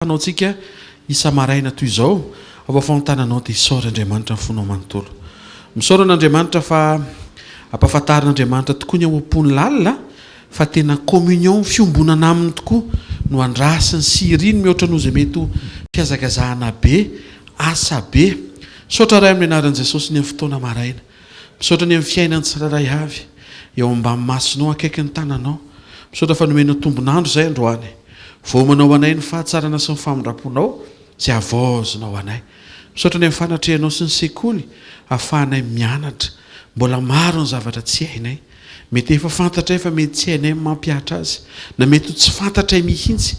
Antsika isa maraina toy izao ava famontananao dia isaora Andriamanitra ny fonao manontolo. Misaora an'Andriamanitra fa ampahafantarin'Andriamanitra tokoa ny aoam-pony lalina fa tena communion fiombonana aminy tokoa no andrasiny sy iriny mihoatra noho izay mety ho fiazakazahana be, asa be. Misaotra ray amin'ny anaran'i Jesosy ny amin'ny fotoana maraina. Misaotra ny amin'ny fiainany tsirairay avy eo ambany masonao akaiky ny tananao. Misaotra fa nomenao tombonandro izay androany. Vao manao anay ny fahatsarana sy ny famindraponao izay avaozinao anay. Misaotra ny amin'ny fanatrehanao sy ny sekoly ahafahanay mianatra. Mbola maro ny zavatra tsy hainay. Mety efa fantatray fa mety tsy hainay mampiatra azy. Na mety tsy fantatray mihitsy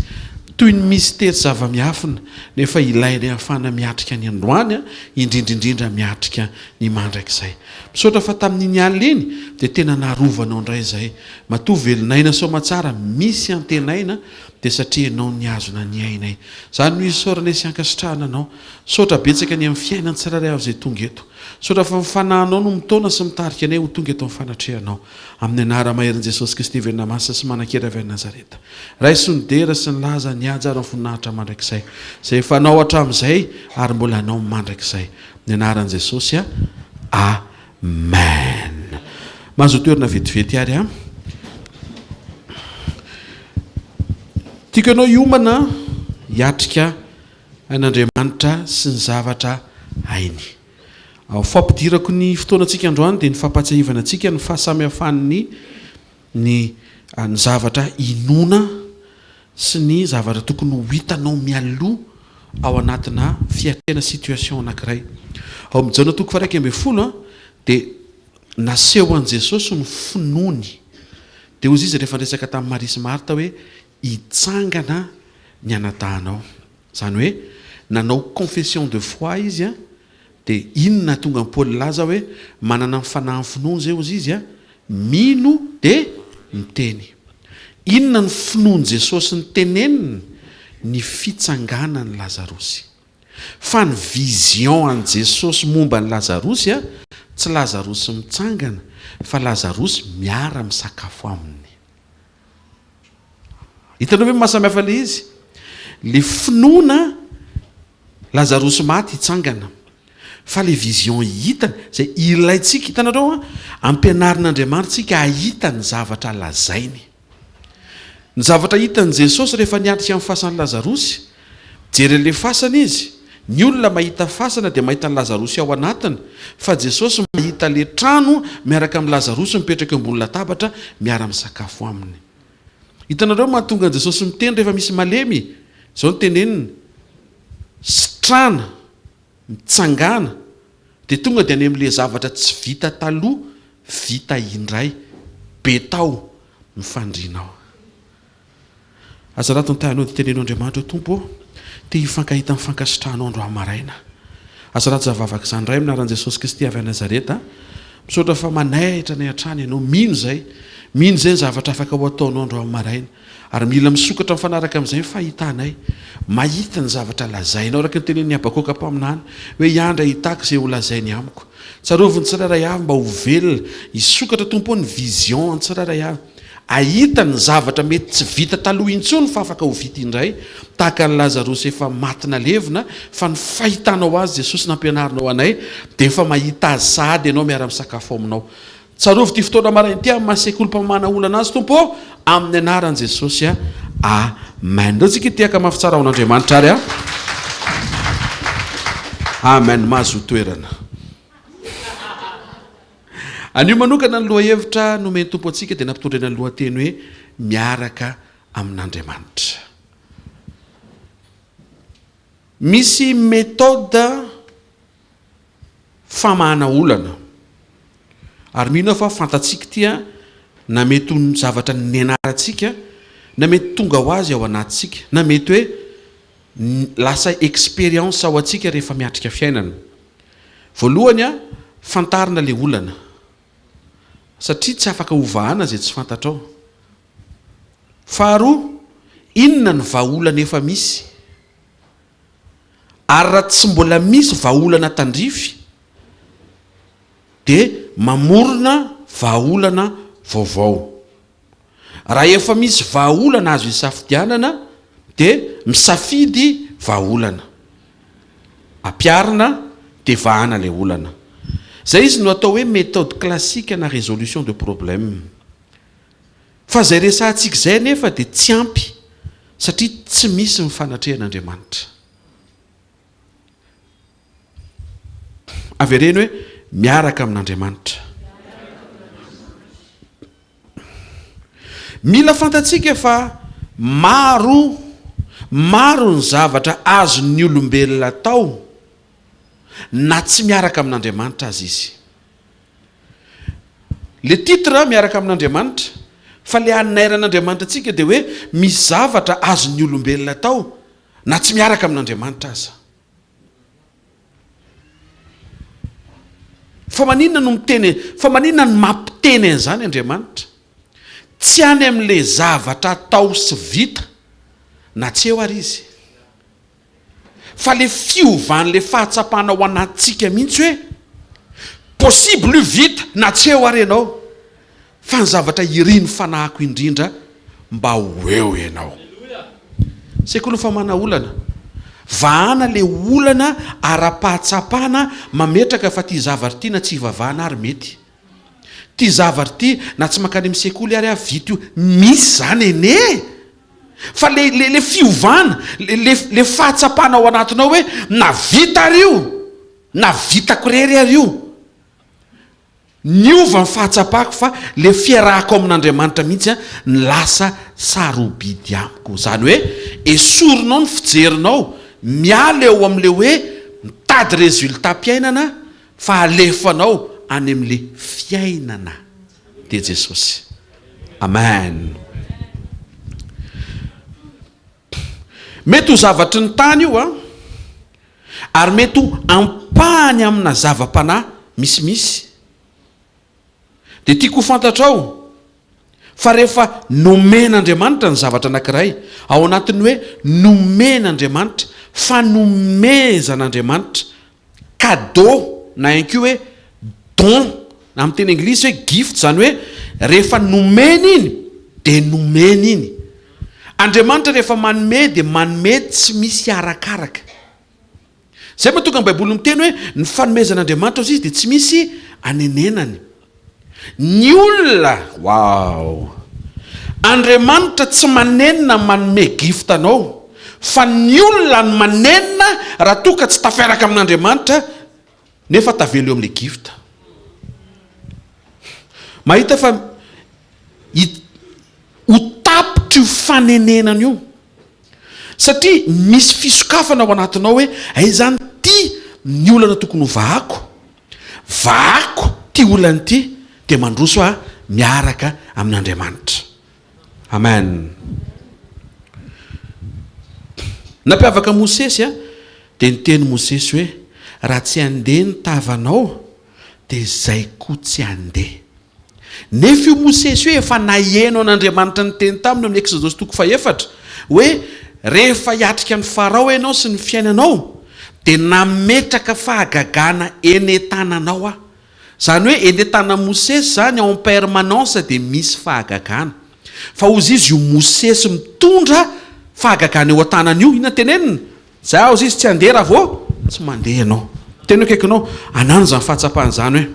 toy ny mystera zava-miafina nefa ilainay ahafahana miatrika ny androany indrindrindrindra miatrika ny mandrakizay. Misaotra fa tamin'iny alina iny dia tena narovanao indray izay. Matovy velinaina soamatsara misy antenaina dia satria ianao ny azona ny ainay. Izany no isaoranay sy ankasitrahana anao. Saotra betsaka ny amin'ny fiainany tsirairay avy izay tonga eto. Saotra fa mifanahinao no mitona sy mitarika anay ho tonga eto amin'ny fanatrehanao. Amin'ny anara maherin' Jesosy Kristy venina masina sy manan-kera avy any Nazareta. Ray sy ny dera sy ny laza ny ajara ny voninahitra mandrakizay. Izay efa nao hatramin'izay ary mbola anao mandrakizay. Amin'ny anaran'i Jesosy amen. Mahazo toerana vetivety ary tiako ianao hiomana hiatrika an'Andriamanitra sy ny zavatra hainy. Fampidirako ny fotoanantsika androany dia ny fampatsahivana antsika ny fahasamihafany ny zavatra inona sy ny zavatra tokony ho hitanao mialoha ao anatina fiatrena situation anankiray. Ao amin'ny jaona toko 1:10 dia naseho an'i Jesosy ny finoany. Dia ozy izy rehefa resaka tamin'ny Maria sy Marta hoe hitsangana ny anadahanao. Izany hoe nanao confession de foi izy dia inona tonga ny Paoly laza hoe manana ny fanahy finoany zay ozy izy mino dia miteny. Inona ny finoany Jesosy ny teneniny? Ny fitsanganany Lazarosy. Fa ny vision an Jesosy momba ny Lazarosy tsy Lazarosy mitsangana fa Lazarosy miara misakafo aminy. Hitanao hoe mahasamihafa le izy? Le finoana Lazarosy maty hitsangana. Fa le vision hitany izay ilaitsika hitanareo ampianarin'Andriamanitra tsika ahita ny zavatra lazainy. Ny zavatra hitan'i Jesosy rehefa niatrika amin'ny fasan'ny Lazarosy, jery le fasana izy. Ny olona mahita fasana dia mahita ny Lazarosy ao anatiny, fa Jesosy mahita le trano miaraka amin'ny Lazarosy mipetraka ambony latabatra miara misakafo aminy. Hitanareo mahatonga an'i Jesosy miteny rehefa misy malemy, izao no teneniny, sitrana, mitsangana, dia tonga dia any amin'ilay zavatra tsy vita taloha, vita indray, betao mifandrinao. Aza raha tontahanao dia tenenao Andriamanitra Tompo te hifankahita amin'ny fankasitrahanao androany maraina. Aza raha zavavaka izany indray amin'ny anaran'i Jesosy Kristy avy any Nazareta. Misaotra fa manaitra ny hatrany ianao, mino izay ny zavatra afaka ho ataonao androany maraina. Ary mila misokatra mifanaraka amin'izay fahitanay, mahita ny zavatra lazainao araka ny tenen'ny Habakoka mpaminany hoe hiandra hitako izay ho lazainy amiko. Tsaroviny tsirairay avy mba ho velona, hisokatra Tompo ny vision ny tsirairay avy. Ahita ny zavatra mety tsy vita taloha intsony fa afaka ho vita indray, tahaka ny Lazarosy efa matina levina, fa ny fahitanao azy Jesosy nampianarinao anay dia efa mahita azy sahady ianao miara misakafo aminao. Tsarovy ty fotoana maraina ty amin'ny sekoly mpamana olana azy Tompo amin'ny anaran'i Jesosy amen. Ndreo tsika tiaka mafy tsara ho an'Andriamanitra ary amen. Mahazo toerana. Anio manokana ny lohahevitra nomeny Tompo antsika dia nampitondrena ny lohateny hoe miaraka amin'Andriamanitra. Misy méthode famahana olana. Ary mino fa fantatsika tia na mety ny zavatra ny anarantsika, na mety tonga ho azy ao anatsika, na mety hoe lasa expérience ao antsika rehefa miatrika fiainana. Voalohany fantarina le olana. Satria tsy afaka hovahana izay tsy fantatrao. Faharoa, inona ny vahaolana efa misy? Ary raha tsy mbola misy vahaolana tandrify dia mamorona vahaolana vaovao. Raha efa misy vahaolana azo hisafidianana dia misafidy vaolana, ampiarina de vahana le olana. Zay izy no atao hoe méthode classique na résolution de problème. Fa zay resantsika zay nefa de tsy ampy satria tsy misy mifanatrehan'Andriamanitra. Avereny hoe miaraka amin'Andriamanitra. Mila fantatsika fa maro ny zavatra azon'ny olombelona atao na tsy miaraka amin'Andriamanitra azy izy. Le titre miaraka amin'Andriamanitra, fa le anairan'Andriamanitra atsika dia hoe misy zavatra azon'ny olombelona atao na tsy miaraka amin'Andriamanitra aza. Fa maninona no mampiteny an'izany Andriamanitra? Tsy any amin'le zavatra atao sy vita na tsy eo ary izy, fa le fiovan'le fahatsapana ao anatsika mihitsy hoe possible io vita na tsy eo ary ianao, fa ny zavatra iriny fanahako indrindra mba ho eo ianao. Sekoly famahana olana, vahana le olana ara-pahatsapana mametraka fa ty zavatra ty na tsy ivavahana ary mety, ty zavatra ty na tsy mankany amin'ny sekoly ary vita io misy zany ene. Fa le fiovana, le fahatsapana ao anatinao hoe na vita ary io, na vitako rery ary io, niova ny fahatsapako fa le fiarahako amin'Andriamanitra mihitsy ny lasa sarobidy amiko. Zany hoe esorinao ny fijerinao, miala eo amin'le hoe mitady résultat-piainana fa alefanao any amin'le fiainana de Jesosy. Amen. Mety ho zavatry ny tany io ary mety ho ampahany amina zava-panahy misimisy. De tiako ho fantatrao fa rehefa nomen'Andriamanitra ny zavatra anankiray, ao anatiny hoe nomen'Andriamanitra, fanomezan'Andriamanitra, cadeau na ihany koa hoe don na amin'ny teny anglisy hoe gift, zany hoe rehefa nomena iny de nomena iny. Andriamanitra rehefa manome de manome tsy misy arakaraka. Zay mahatonga ny Baiboly miteny hoe ny fanomezan'Andriamanitra izy de tsy misy anenenany. Ny olona, wow, Andriamanitra tsy manenina manome gift anao, fa ny olona ny manenina raha toa ka tsy tafiaraka amin'Andriamanitra nefa tavelo eo amin'le gift. Mahita fa ho tapitra io fanenenana io, satria misy fisokafana ao anatinao hoe ay zany ty ny olana tokony ho vahako ty olana ty, de mandroso miaraka amin'Andriamanitra. Amen. Nampiavaka Mosesy de niteny Mosesy hoe raha tsy andeha ny tavanao de zay koa tsy andeha. Nefa io Mosesy hoe efa naheno an'Andriamanitra ny teny taminy amin'ny Exodus 4 hoe rehefa hiatrika ny Farao ianao sy ny fiainanao de nametraka fahagagana eny tananao Zany hoe enetana Mosesy zany en permanence de misy fahagagana. Fa ozy izy io Mosesy mitondra fahagagana eo an-tanany io, ina tenenina? Za ozy izy tsy andeha raha vao tsy mandeha ianao. Teny akaikinao anano zany fahatsapana zany hoe.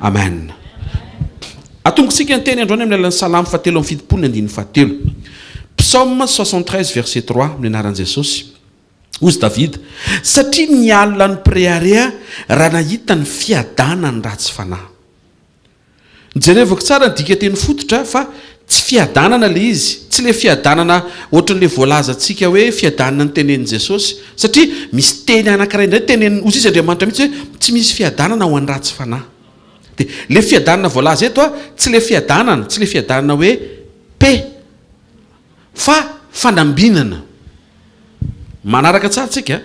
Amen. Atongosika ny teny androany amin'ny alalan'ny Salamy 7:7. Psaume 73 verset 3 amin'ny anaran'i Jesosy. Ozy David, satria ny alina ny préarea raha nahita ny fiadana ny ratsy fanahy. Jerevako tsara ny dika teny fototra fa tsy fiadanana le izy, tsy le fiadanana ohatran'le voalazantsika hoe fiadanana ny tenenin' Jesosy, satria misy teny anankiray indray tenenin ozy izy Andriamanitra mihitsy hoe tsy misy fiadanana ho an'ny ratsy fanahy. De le fiadanana voalaza eto tsy le fiadanana hoe pe fa fanambinana. Manaraka tsara tsika.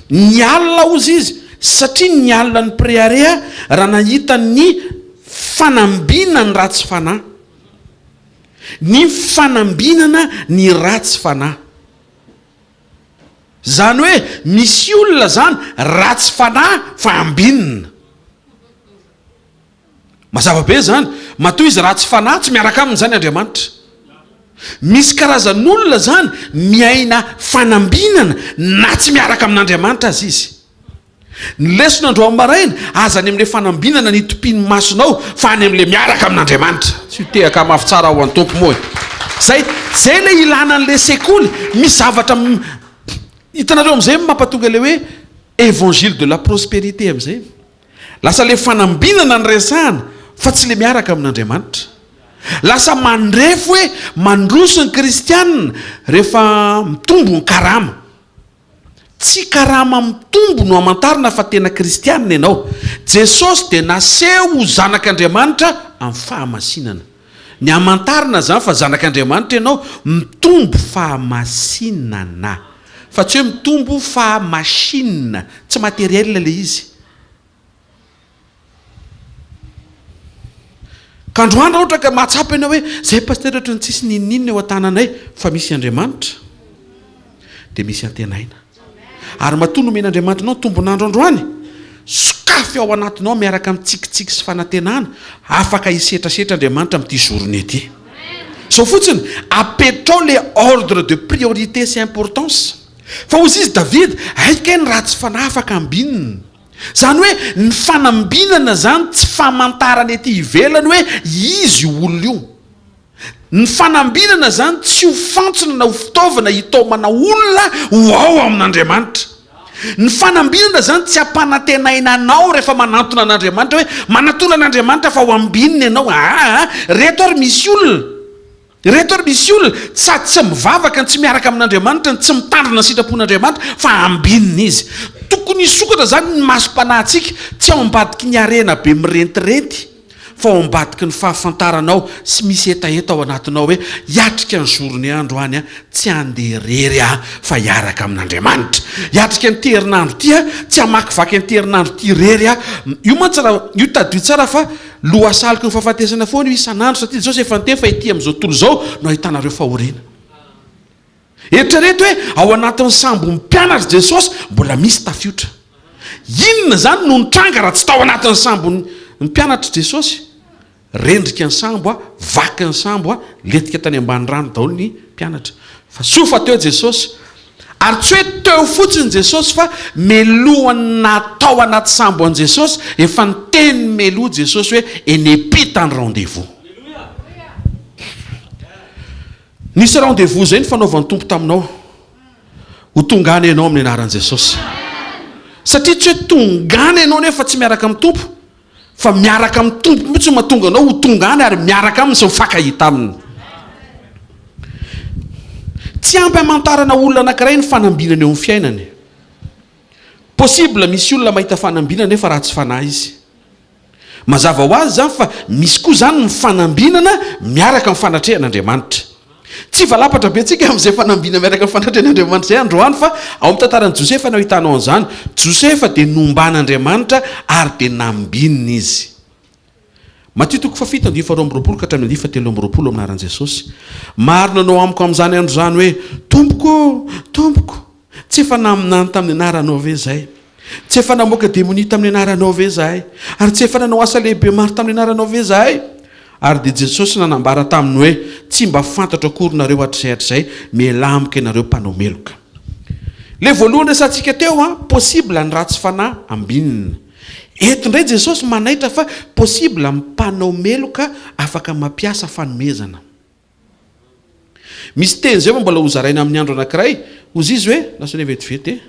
Ny alina ozy izy, satria ny alina ny préarea raha nahita ny fanambinana ny ratsy fanahy. Ny fanambinana ny ratsy fanahy. Zany hoe misy olona zany ratsy fanahy fa ambinina. Mazava be zany, matoa izy raha tsy fanahy tsy miaraka aminy zany Andriamanitra. Misy karazan'olona zany miaina fanambinana na tsy miaraka amin'Andriamanitra azy izy. Ny leson'andro amaraina azany amin'le fanambinana ny tompiny masonao fa any amin'le miaraka amin'Andriamanitra. Tsy tehaka mafy tsara ho an-tompo moa. Zay le ilana an'le sekoly. Misy zavatra hitanareo am'izay mampatonga le hoe évangile de la prospérité am'izay. Lasa le fanambinana ny resahana fa tsy le miaraka amin'Andriamanitra. Lasa mandrefo hoe mandroso ny kristianina rehefa mitombo ny karama. Tsy karama mitombo no amantarina fa tena kristianina ianao. Jesosy dia naseho zanak'Andriamanitra amin'ny fahamasinana. Ny amantarina zany fa zanak'Andriamanitra ianao mitombo fahamasinana. Fa tsy hoe mitombo fahamasinina, tsy materiel le izy. Ka androandro ohatra ka mahatsapa ianao hoe zay pasteur ohatra ny tsisy ninninina eo an-tananay fa misy Andriamanitra dia misy antenaina. Ary matoa nomen'Andriamanitra anao tombon'andro androany, sokafy ao anatinao miaraka mitsikitsiky sy fanantenana, afaka hisetrasetra Andriamanitra amin'ity journée ity. So fotsiny apetrao le ordre de priorité sy importance. Fa ozy izy David, haikany raha tsy fanahy afaka ambinina. Zany hoe ny fanambinana zany tsy famantarany ety ivelany hoe izy olona io. Ny fanambinana zany tsy ho fantsona na ho fitaovana hitaomana olona ho ao amin'Andriamanitra. Ny fanambinana zany tsy ampanantenaina anao rehefa manantona an'Andriamanitra hoe manantona an'Andriamanitra fa ho ambinina ianao. Reto ary misy olona sady tsy mivavaka ny tsy miaraka amin'Andriamanitra, ny tsy mitandrina ny sitrapon'Andriamanitra fa ambinina izy. Tokony hisokatra zany ny masom-panahintsika tsy ao ambadiky ny arena be mirentirety fa ao ambadiky ny fahafantaranao sy misy etaeta ao anatinao hoe hiatrika ny journée androany tsy andeha rery fa hiaraka amin'Andriamanitra. Hiatrika ny herinandro ity tsy hamakivaky ny herinandro ity rery io moa tsara, io tadio tsara fa lohasaliko ny fahafatesana foana io isan'andro satria Jesosy efa niteny fa ety amin'izao tontolo izao no ahitanareo fahoriana. Eritrereto hoe ao anatin'ny sambo mpianatra Jesosy mbola misy tafiotra. Inona zany no nitranga raha tsy tao anatin'ny sambo mpianatra Jesosy? Rendrika ny sambo vaky ny sambo letika tany ambany rano daholo ny mpianatra. Fa sofa teo Jesosy. Ary tsy hoe teo fotsiny Jesosy fa melohany natao anaty sambo an Jesosy, efa niteny meloha Jesosy hoe enepita ny rendez-vous. Nisy rendez-vous zay ny fanaovan'ny tompo taminao ho tongany ianao amin'ny anaran'i Jesosy. Satria tsy hoe tongany ianao nefa tsy miaraka amin'ny tompo, fa miaraka amin'ny tompo mihitsy mahatonga anao ho tongany ary miaraka aminy sy mifankahita aminy. Tsy ampy hamantarana olona anankiray ny fanambinana eo amin'ny fiainany. Possible misy olona mahita fanambinana nefa raha tsy fanahy izy. Mazava ho azy zany fa misy koa zany ny fanambinana miaraka amin'ny fanatrehan'Andriamanitra. Tsy valapatra be antsika amin'izay fanambinana miaraka amin'ny fanatrehan'Andriamanitra zay androany fa ao amin'ny tantaran'i Josefa no ahitanao an'izany. Josefa dia nomban'Andriamanitra ary dia nambinina izy. Matio 7:2 ka hatramin'ny 7:20 amin'anaran'i Jesosy. Marina anao amiko amin'izany andro zany hoe tompoko, tsy efa naminany tamin'ny anaranao ve zahay? Tsy efa namoaka demonia tamin'ny anaranao ve zahay? Ary tsy efa nanao asa lehibe maro tamin'ny anaranao ve zahay? Ary dia Jesosy nanambara taminy hoe tsy mba fantatra akory nareo hatr'izay mialamika ianareo mpanao meloka. Le voalohany resantsika teo possible ny raha tsy fanahy ambinina. Eto indray Jesosy manaitra fa possible mpanao meloka afaka mampiasa fanomezana. Misy teny zay mbola hozaraina amin'ny andro anankiray, ozy izy hoe lasone vetivety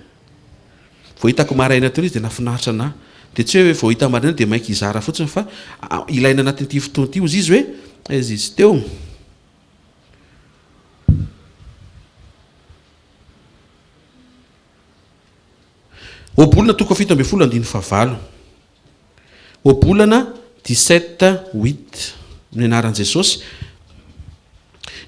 vao hitako maraina teo izy dia nafinaritra anahy. Dia tsy hoe vao hita maraina dia mainka hizara fotsiny fa ilaina anatin'ity fotoana ity, ozy izy hoe aiza izy teo. Obolana 7:9. Obolana 17:8 ny anaran'i Jesosy.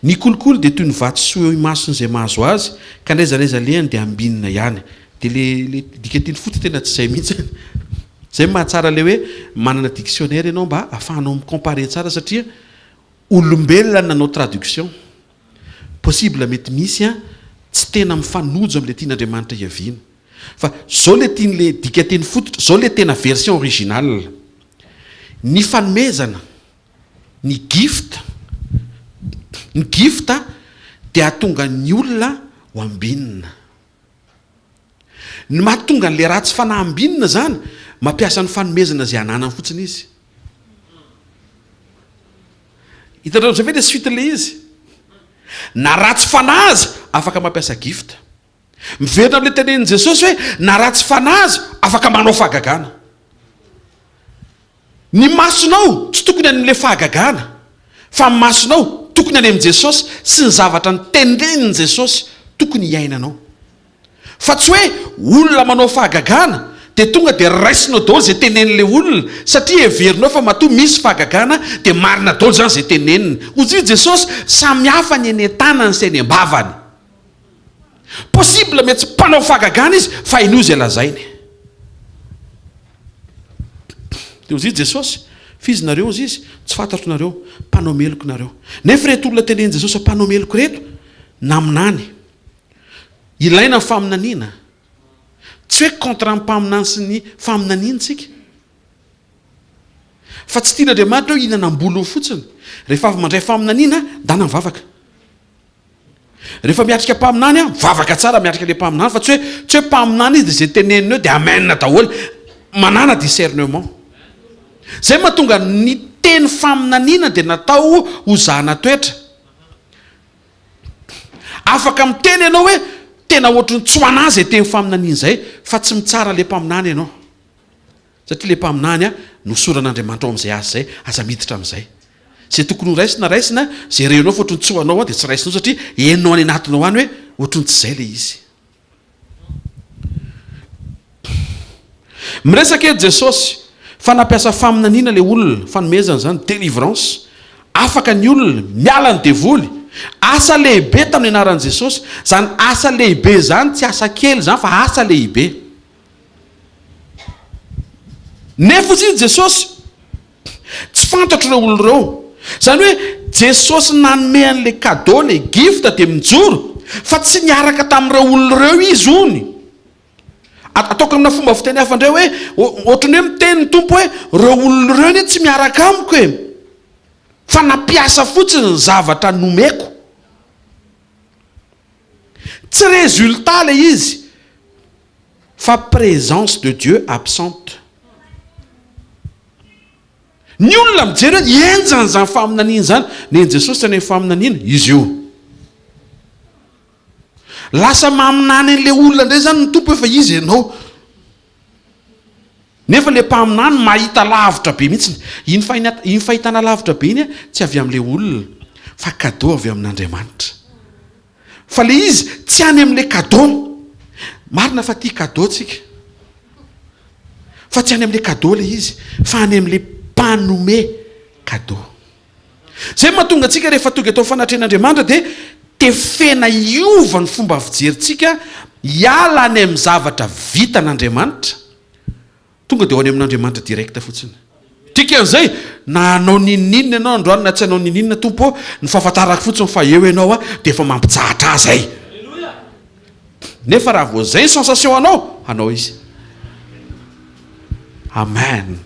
Ny kolikoly dia toy ny vato soa masony izay mahazo azy, ka n'aiza lehany dia ambinina ihany. Dia le diketiny foty tena tsy izay mihitsy. Zay mahatsara le hoe manana dictionnaire ianao mba ahafahanao micompare tsara satria olombelona nanao traduction. Possible mety misy tsy tena mifanojo amin'ilay tian'Andriamanitra hiaviana. Fa zao le tian'le diketiny fototra, zao le tena version originale. Ny fanomezana ny gift dia atonga ny olona ho ambinina. Ny mahatonga n'le raha tsy fanahambinina zany mampiasa ny fanomezana zay ananany fotsiny izy. Hitanao zay ve le suite le izy? Na raha tsy fanazy afaka mampiasa gift. Miverina amin'le tenenin' Jesosy hoe na raha tsy fanazy afaka manao fahagagana. Ny masonao tsy tokony an'le fahagagana, fa masonao tokony any amin'i Jesosy sy ny zavatra ny tenenin' Jesosy tokony hiainanao. Fa tsy hoe olona manao fahagagana dia tonga dia raisinao daholo zay tenen'le olona, satria heverinao fa matoa misy fahagagana dia marina daholo zany zay teneniny. Hozy Jesosy samy hafa ny eny an-tanany sy eny am-bavany. Possible mety tsy mpanao fahagagana izy fa ino izy lazainy. Dia hozy Jesosy, fizinareo izy tsy fantatro nareo, mpanao meloko nareo. Nefa reto olona tenenin' Jesosy mpanao meloko reto naminany. Ilaina ny faminaniana. Tsy hoe contre ny mpaminany sy ny faminaniantsika. Fa tsy tian'Andriamanitra hoe hihinanam-bolony fotsiny. Rehefa avy mandray faminaniana, dana mivavaka. Rehefa miatrika mpaminany mivavaka tsara miatrika le mpaminany, fa tsy hoe mpaminany izy dia zay teneniny eo dia amenina daholo. Manana discernement. Zay mahatonga ny teny faminaniana dia natao ho zana toetra. Afaka miteny ianao hoe tena ohatrany tsy ho anazy teny faminaniana izay, fa tsy mitsara le mpaminany ianao. Satria le mpaminany nosoran'Andriamanitra ao amin'izay azy zay, aza miditra amin'izay. Zay tokony ho raisina, zay renao fa ohatrany tsy ho anao dia tsy raisinao, satria henonao any anatinao any hoe ohatrany tsy izay le izy. Miresaka eto Jesosy fa nampiasa faminaniana le olona, fanomezana zany, délivrance. Afaka ny olona miala ny devoly. Asa lehibe tamin'ny anaran'i Jesosy. Zany asa lehibe zany tsy asa kely zany fa asa lehibe. Nefa izy Jesosy tsy fantatro ireo olona ireo. Zany hoe Jesosy nanome an'le cadeau, le gift dia mijoro, fa tsy niaraka tamin'ireo olona ireo izy ony. Ataoko amina fomba fiteny hafa indray hoe ohatrany hoe miteny ny tompo hoe ireo olona ireo ny tsy miaraka amiko e, fa nampiasa fotsiny ny zavatra nomeko. Tsy résultat le izy, fa présence de Dieu absente. Ny olona mijery hoe enjany zany faminaniana zany, neny Jesosy tany faminaniana izy io. Lasa maminany an'le olona indray zany ny tompo efa izy ianao. Nefa le mpaminany mahita lavitra be mihitsy. Iny fahitana lavitra be iny tsy avy amin'le olona, fa cadeau avy amin'Andriamanitra. Fa le izy tsy any amin'le cadeau. Marina fa tia cadeau tsika. Fa tsy any amin'le cadeau le izy, fa any amin'le mpanome cadeau. Zay mahatonga antsika rehefa tonga atao fanatrehan'Andriamanitra dia tefena iova ny fomba fijerintsika, hiala any amin'ny zavatra vita n'Andriamanitra, tonga dia ho any amin'Andriamanitra direkta fotsiny. Dikan'izay na anao nininina ianao androany na tsy anao nininina tompo, ny fahafantarako fotsiny fa eo ianao dia efa mampitsahatra azy. Nefa raha vao zay sensation anao izy. Amen.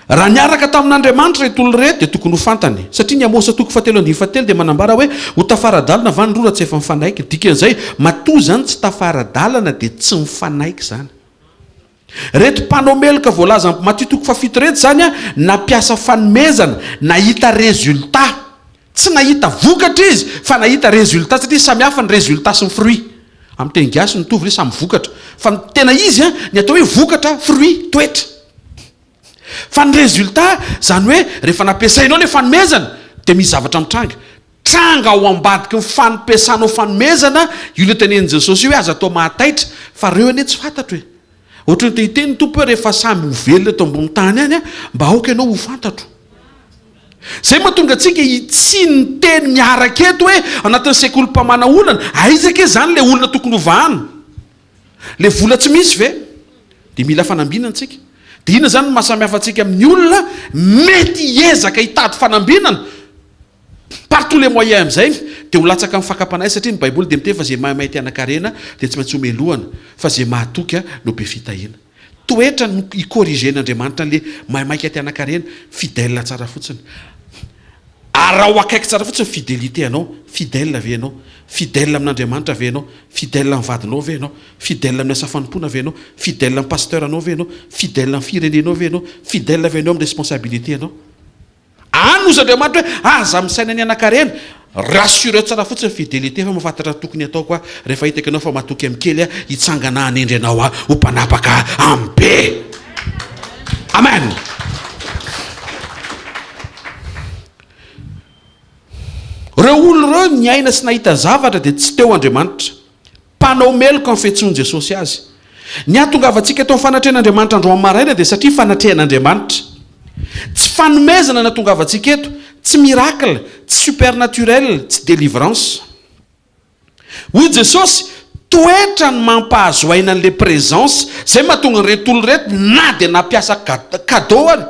Raha niaraka tamin'Andriamanitra reto olona reto dia tokony ho fantany, satria ny Amosa 7:7 dia manambara hoe ho tafaradalana va ny rora tsy efa mifanaiky. Dikan'izay matoa zany tsy tafaradalana dia tsy mifanaiky zany. Reto mpanao meloka voalaza Matthieu 7 reto zany nampiasa fanomezana, nahita résultat. Tsy nahita vokatra izy fa nahita résultat, satria samy hafa ny résultat sy ny fruit. Amin'ny teny gasy mitovy re samy vokatra, fa tena izy ny atao hoe vokatra, fruit, toetra. Fa ny résultat zany hoe rehefa nampiasainao le fanomezana dia misy zavatra mitranga. Tranga ao ambadiky ny fanompiasanao fanomezana, io le tenenin' Jesosy io hoe aza atao mahataitra, fa reo anie tsy fantatro hoe. Ohatrany tehiteny ny tompo hoe rehefa samy ho velona eto ambony tany any mba aoka ianao ho fantatro. Zay mahatonga antsika tsy ny teny miaraka eto hoe anatin'ny sekoly mpamana olana, aizaka zany le olona tokony ho vahana. Le vola tsy misy ve? Dia mila fanambinana antsika. Dia inona zany mahasamihafa antsika amin'ny olona mety hiezaka hitady fanambinana par tous les moyens amin'izay dia ho latsaka amin'ny fakampanahy, satria ny Baiboly dia miteny fa zay mahay ty anakarena dia tsy maintsy homelohana, fa zay mahatoky no be fitahina. toetra no ikorrigen'Andriamanitra le maimaika ty anakarena fidèle tsara fotsiny. Ary raha ho akaiky tsara fotsiny fidélité anao, fidèle ve anao, fidèle amin'Andriamanitra ve anao, fidèle amin'ny vadinao ve anao, fidèle amin'ny asa fanompona ve anao, fidèle amin'ny pasteur anao ve anao, fidèle amin'ny firenenao ve anao, fidèle ve anao amin'ny responsabilité anao. An'Andriamanitra hoe aza misaina ny anakarena, rassure tsara fotsiny fidélité fa mahafantatra tokony atao koa rehefa hitako anao fa matoky amin'ny kely hitsangana hanendry anao ho mpanapaka amin'ny be. Amen. Reo olo reo ny aina sy nahita zavatra dia tsy teo Andriamanitra. Mpanao meloka amin'ny fiantsoan' Jesosy azy. Ny ahatongavantsika tao fanatrehan'Andriamanitra andro amin'ny maraina dia satria fanatrehan'Andriamanitra. Tsy fanomezana na tongavantsika eto, tsy miracle, tsy supernaturel, tsy délivrance. Hoy Jesosy, toetra ny mampahazo aina an'le présence zay mahatonga ny retolo reto na dia nampiasa cadeau ary.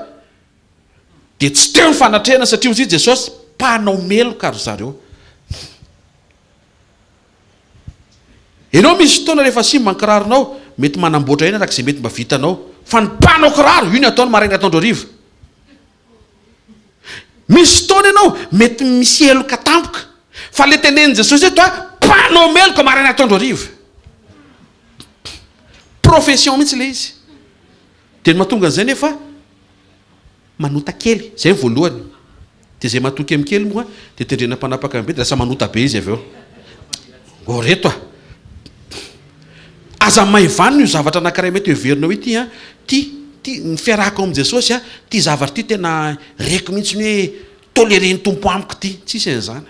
Dia tsy teo ny fanatrehana satria hoy Jesosy mpanao meloka ry zareo. Ianao misy fotoana rehefa simba ny kiraronao mety manamboatra aina arak'izay mety mba vitanao, fa ny mpanao kiraro io ny ataony maraina ataondro hariva. Misy fotoana ianao mety misy eloka tampoka, fa le tenen'i Jesosy eto mpanao meloka maraina ataondro hariva. Profession mihitsy le izy. Dia ny mahatonga an'izay nefa manota kely, zay voalohany. Dia zay matoky amin'ny kely moa dia tendrena mpanapaka be dia lasa manota be izy avy eo. Go reto aza maivanina io zavatra anankiray mety heverinao ity ty ny fiarahako amin'i Jesosy ty zavatra ty tena reko mihitsy hoe toleren'ny tompo amiko ty, tsisy an'izany.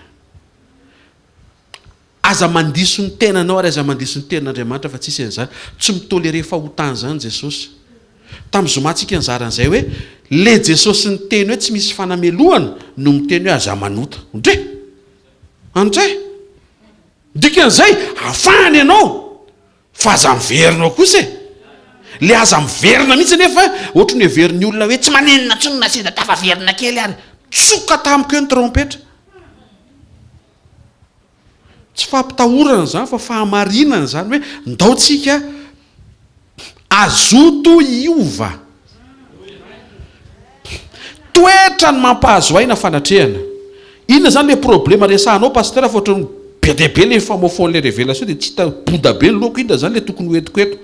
Aza mandiso ny tenanao ary aza mandiso ny tenan'Andriamanitra fa tsisy an'izany. Tsy mitolere fahotana zany Jesosy. Tamin'ny zomantsika anjaran'izay hoe le Jesosy ny teny hoe tsy misy fanamelohana no miteny hoe aza manota. Andray dikan'izay afahany ianao fa aza miverinao kosa le aza miverina mihitsy nefa ohatra ny heverin'ny olona hoe tsy manenina tsony na seza tafaverina kely ary tsoka tamiko eo ny trompetra. Tsy fampitahorana zany fa fahamarinana zany hoe ndaotsika azoto iova. Toetra ny mampahazo aina fanatrehana. Inona zany le problema resahanao pasteur fa ohatrany be dia be le famofon'le révélation dia tsy hita boda be ny loko. Inona zany le tokony hoentiko eto.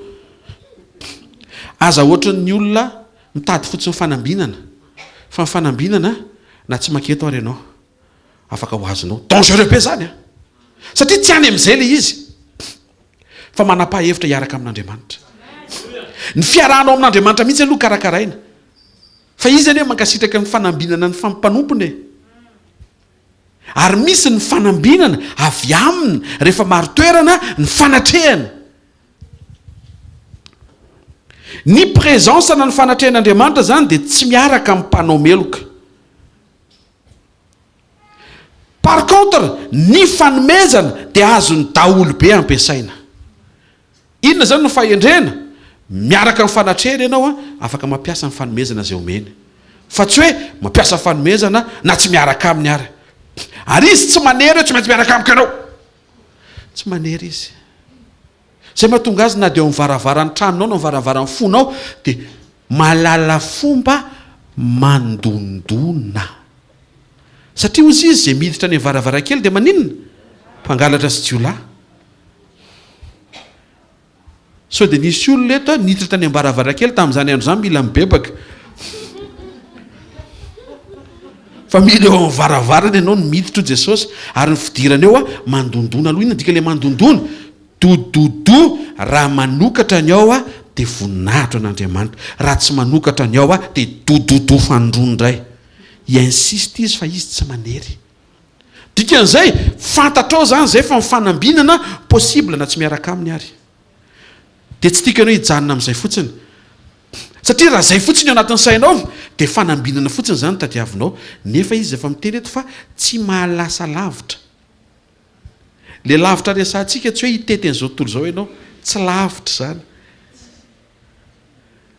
Aza ohatran'ny olona mitady fotsiny fanambinana, fa ny fanambinana na tsy maketo ary ianao afaka ho azonao dangereux be zany satria tsy any amin'izay le izy fa manapa-hevitra hiaraka amin'Andriamanitra. Ny fiarahanao amin'Andriamanitra mihitsy aloha karakaraina fa izy anie mankasitraka ny fanambinana ny fampanompony. Ary misy ny fanambinana avy aminy rehefa maro toerana ny fanatrehana. Ny présence na ny fanatrehan'Andriamanitra zany dia tsy miaraka amin'ny mpanao meloka. Par contre ny fanomezana dia azony daholo be ampiasaina. Inona zany no fahendrena? Miaraka amin'ny fanatrehana ianao afaka mampiasa ny fanomezana zay omeny, fa tsy hoe mampiasa fanomezana na tsy miaraka aminy ary. Ary izy tsy manery hoe tsy maintsy miaraka amiko ianao, tsy manery izy. Zay mahatonga azy na dia eo mivaravarany tranonao na mivaravarany fonao dia malala fomba mandondona. Satria ozy izy zay miditra ny varavarakely dia maninona? Mpangalatra sy jiolahy. So dia nisy olona eto niditra tany ambaravarakely tamin'izany andro zany mila mibebaka. Fa mila eo am'varavarana ianao no miditra ho Jesosy ary ny fidirana eo mandondona aloha. Inona dika le mandondona? Dododo raha manokatra ny ao dia voninahitra an'Andriamanitra, raha tsy manokatra ny ao dia dododo fandrondray. Insiste izy fa izy tsy manery. Dikan'izay fantatrao zany zay fa mifanambinana possible na tsy miaraka aminy ary. Dia tsy tiaka ianao hijanona amin'izay fotsiny, satria raha zay fotsiny ao anatin'ny sainao dia fanambinana fotsiny zany tadiavinao. Nefa izy efa miteny eto fa tsy mahalasa lavitra. Le lavitra resantsika tsy hoe hitety an'izao tontolo izao ianao, tsy lavitra zany.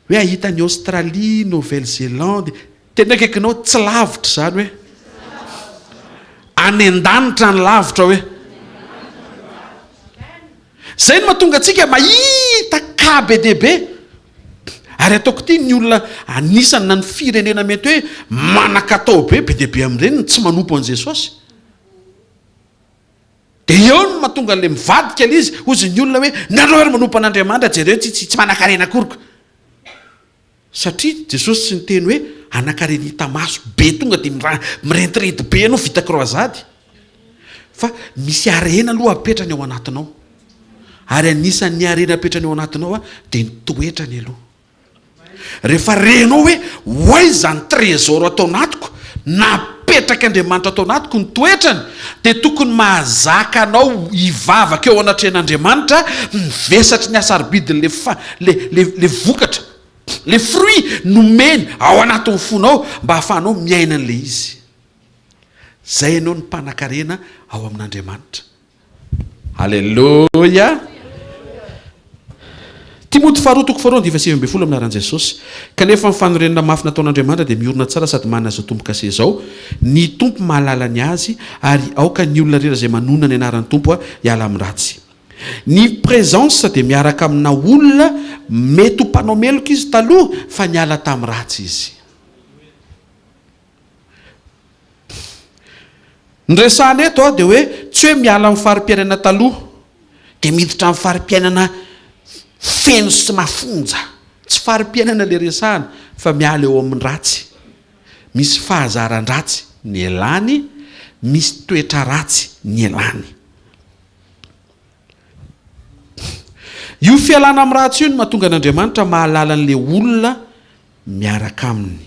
Hoe ahita ny Australie, Nouvelle-Zélande, tena akaikinao tsy lavitra zany hoe any an-danitra ny lavitra hoe. Zay no mahatonga antsika mahita ka be dia be Ary ataoko ty ny olona anisany na ny firenena mety hoe manan-katao be dia be amin'ireny tsy manompo an' Jesosy. Dia eo no mahatonga an'ilay mivadika izy ozy ny olona hoe nareo ary manompo an'Andriamanitra jereo tsy manan-karena akoriko. Satria Jesosy tsy niteny hoe anakarena hita maso be tonga dia mirentirety be ianao vita kroazady. Fa misy arena aloha apetrany ao anatinao. Ary anisan'ny arena apetrany ao anatinao dia ny toetrany aloha. Rehefa renao hoe hoay zany trésor atao anatiko, napetraka Andriamanitra atao anatiko ny toetrany, dia tokony mahazaka anao hivavaka eo anatrehan'Andriamanitra, mivesatry ny asarobidiny le vokatra, le fruit nomeny ao anatin'ny fonao mba hahafahanao miaina an'ilay izy. Zay ianao ny mpanan-karena ao amin'Andriamanitra. Halleluja. Timoty 2:4 aminaran Jesosy. Kanefa mifanorenana mafy nataon'Andriamanitra dia miorina tsara sady manana azo tompo kase zao. Ny tompo mahalala ny azy ary aoka ny olona rera izay manona ny anaran'ny tompo hiala amin'ny ratsy. Ny présence dia miaraka amina olona mety ho mpanao meloka izy taloha fa niala tamin'ny ratsy izy. Nyresahana eto dia hoe tsy hoe miala amin'ny fari-piainana taloha dia miditra amin'ny fari-piainana feno sy mafonja. Tsy fari-piainana le resahana fa miala eo amin'ny ratsy. Misy fahazaran-dratsy ny elany, misy toetra ratsy ny elany. Io fialana amin'ny ratsy io no mahatonga an'Andriamanitra mahalala an'ilay olona miaraka aminy.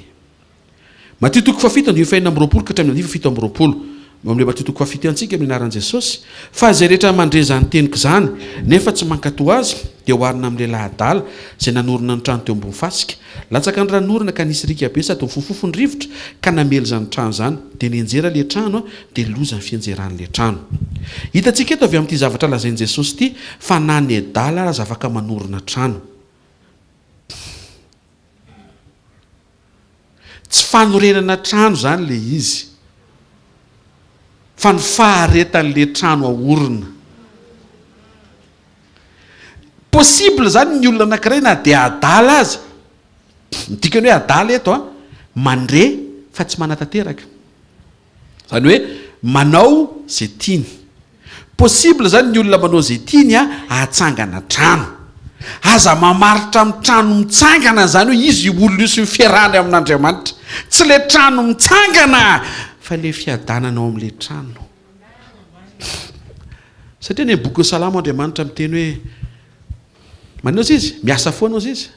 Mateo 7:20 ka hatramin'ny 7:20. Amin'ilay Mateo 7 antsika amin'ny anaran'i Jesosy. Fa izay rehetra mandreza ny teniko izany nefa tsy mankatoa azy dia hoarina amin'ilay lahy-dala izay nanorina ny trano teo ambony fasika. Latsaka ny ranorina ka nisy rika be sady mifofofo ny rivotra ka namely izany trano izany, dia nienjera ilay trano dia loza ny fienjeran'ilay trano. Hitantsika eto avy amin'ity zavatra lazain'i Jesosy ity fa na ny adala aza afaka manorina trano. Tsy fanorenana trano izany le izy, fa ny faharetan'ilay trano ahorina. Possible zany ny olona anankiray na dia adala aza, midikany hoe adala eto mandre fa tsy manatanteraka, zany hoe manao zay tiany. Possible zany ny olona manao zay tiany ahatsangana trano, aza mamaritra amin'ny trano mitsangana zany hoe izy olona io sy mifiarahany amin'Andriamanitra, tsy le trano mitsangana fa le fiadanana ao amin'ilay trano. Satria ny boky Salamo Andriamanitra miteny hoe manao izy miasa foana izy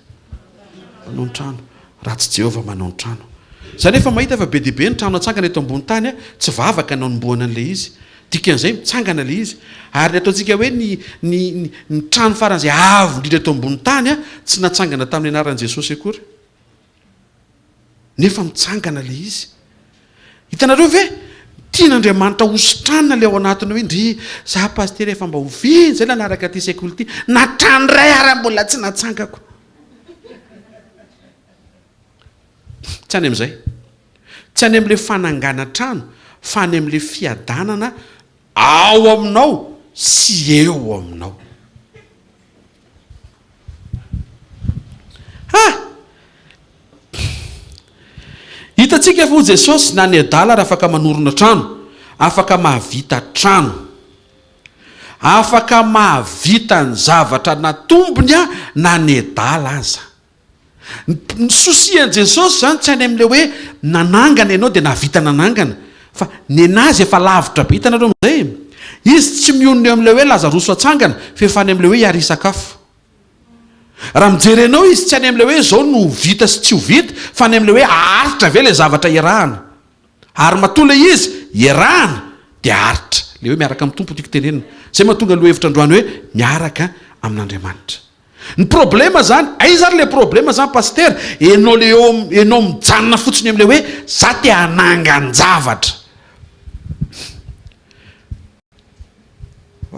manao ny trano, ratsy Jehovah manao ny trano. Zany efa mahita fa be dia be ny trano atsangana eto ambony tany tsy vavaka nanao nomboana an'ilay izy, dikan'izay mitsangana ilay izy. Ary ataontsika hoe ny trano faran'izay avo indrindra eto ambony tany tsy natsangana tamin'ny anaran'i Jesosy akory, nefa mitsangana ilay izy. Hitanareo ve tian'Andriamanitra hositranina le ao anatiny hoe ndry za paster efa mba hoviny zay nanaraka ty sekoly ty na trano ray ary mbola tsy natsangako. Tsy any amin'izay, tsy any amin'ilay fanangana trano fa any amin'ilay fiadanana ao aminao sy eo aminao. Hitantsika fa Jesosy na ny adala raha afaka manorina trano, afaka mahavita trano, afaka mahavita ny zavatra natombony na ny adala aza. Ny sosian'i Jesosy zany tsy any amin'ilay hoe nanangana ianao dia nahavita nanangana, fa ny anazy efa lavitra be. Hitanareo amin'izay izy tsy mionona eo amin'ilay hoe Lazaroso atsangana fa efa any amin'ilay hoe hiary sakafo. Raha mijery anao izy tsy any amin'ilay hoe zao no vita sy tsy ho vita, fa any amin'ilay hoe aritra ve ilay zavatra iarahana, ary matola izy iarahana dia aritra. Le hoe miaraka amin'ny tompo tiako tenenina, zay mahatonga lo hevitra androany hoe miaraka amin'Andriamanitra. Ny problema zany, aiza ary le problema zany paster, enao le enao mijanona fotsiny amin'ilay hoe za te hanangan-javatra.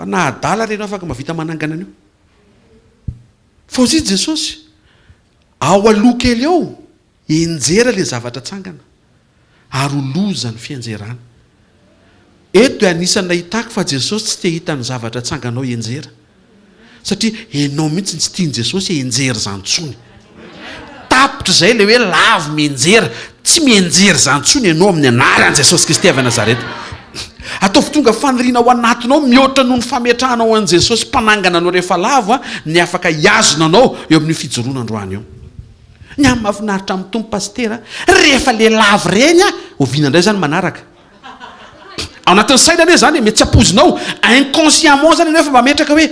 Na adala renao afaka mavita manangana an'io. Fa ozy Jesosy ao aloha kely ao enjera le zavatra tsangana ary loza ny fienjerana. Eto anisany nahitako fa Jesosy tsy te hita ny zavatra tsanganao enjera, satria enao mihitsy tsy tiany Jesosy enjery zany tsony. tapitra zay le hoe lavo mienjera tsy mienjera zany tsony ianao amin'ny anaran' Jesosy Kristy avy Nazareta. Ataovy tonga faniriana ao anatinao mihoatra noho ny fametrahanao an' Jesosy mpanangana anao rehefa lavo ny afaka hiazona anao eo amin'ny fijoroana androany eo. Ny amin'ny mahafinaritra amin'ny tompo pastera rehefa le lavo reny oviana indray zany manaraka ao anatin'ny saina ane zany mety tsy apozinao inconsciemment zany nefa mametraka hoe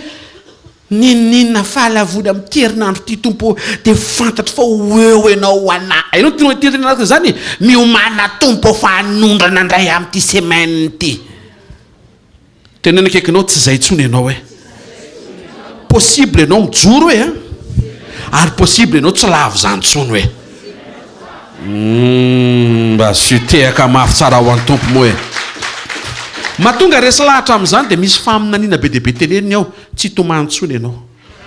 ninina fahalavody amin'ny terinandro ty tompo de fantatra fa eo ianao ana ainao tianao terinandro zany miomana tompo fa hanondrana indray amin'ity semaine ty. Tenena akaikinao tsy zay tsony ianao hoe possible ianao mijoro hoe ary possible ianao tsy lavo zany tsony hoe mba sytehaka mafy tsara ho an'ny tompo moa hoe mahatonga resy lahatra amin'izany dia misy faminaniana be deaibe teneniny aho tsy tomany tsony ianao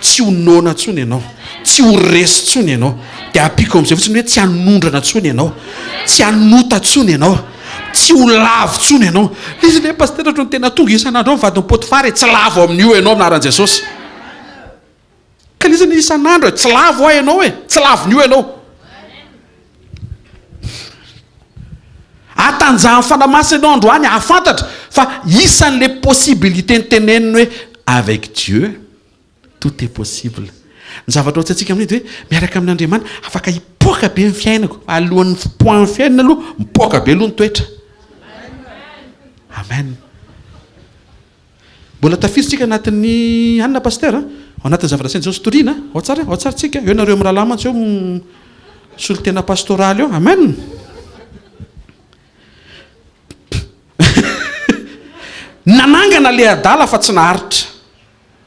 tsy honona tsony ianao tsy ho resy tsony ianao dia ampiko amin'izay fotsiny hoe tsy hanondrana tsony ianao tsy hanota tsony ianao tsy ho lavo tsony ianao. Izy le pastera no tena tonga isan'andro ao mivadiny potifary tsy lavo amin'io ianao minaran' Jesosy ka lizany isan'andro tsy lavo aho ianao hoe tsy lavon'io ianao. Atanjahan'ny fanamasina ianao androany ahafantatra fa isan'le possibilité ny teneniny hoe avec Dieu tout est possible. Ny zavatra ohatsy antsika amin'iny hoe miaraka amin'Andriamanitra afaka hipoaka be ny fiainako alohan'ny point fiainana aloha mipoaka be aloha ny toetra. Amen. Mbola tafiditsika anatin'ny anina pastera ao anatin'ny zavatra saina Jesosy toriana ao tsara tsika eo nareo mirahalahy mantsy eo solo tena pastoraly eo. Amen. Nanangana le adala fa tsy naharitra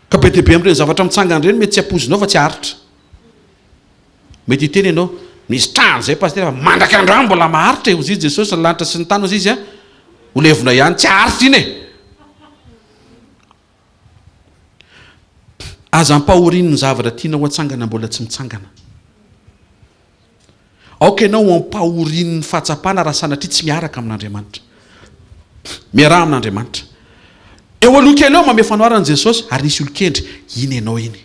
ka be deaibe amin'ireny zavatra mitsangana ireny mety tsy apozinao fa tsy haritra. Mety hiteny ianao misy trano zay pastera mandraka androany mbola maharitra ozy izy Jesosy ny lanitra sy ny tany ozy izy ho levona ihany tsy haritra iny e. Aza ampahorian'ny zavatra tianao atsangana mbola tsy mitsangana. Aoka ianao ampahorian'ny fahatsapana raha sanatria tsy miaraka amin'Andriamanitra. Miaraha amin'Andriamanitra. Eo aloha kely eo mame fanoaran'i Jesosy ary nisy olo-kendry iny ianao iny.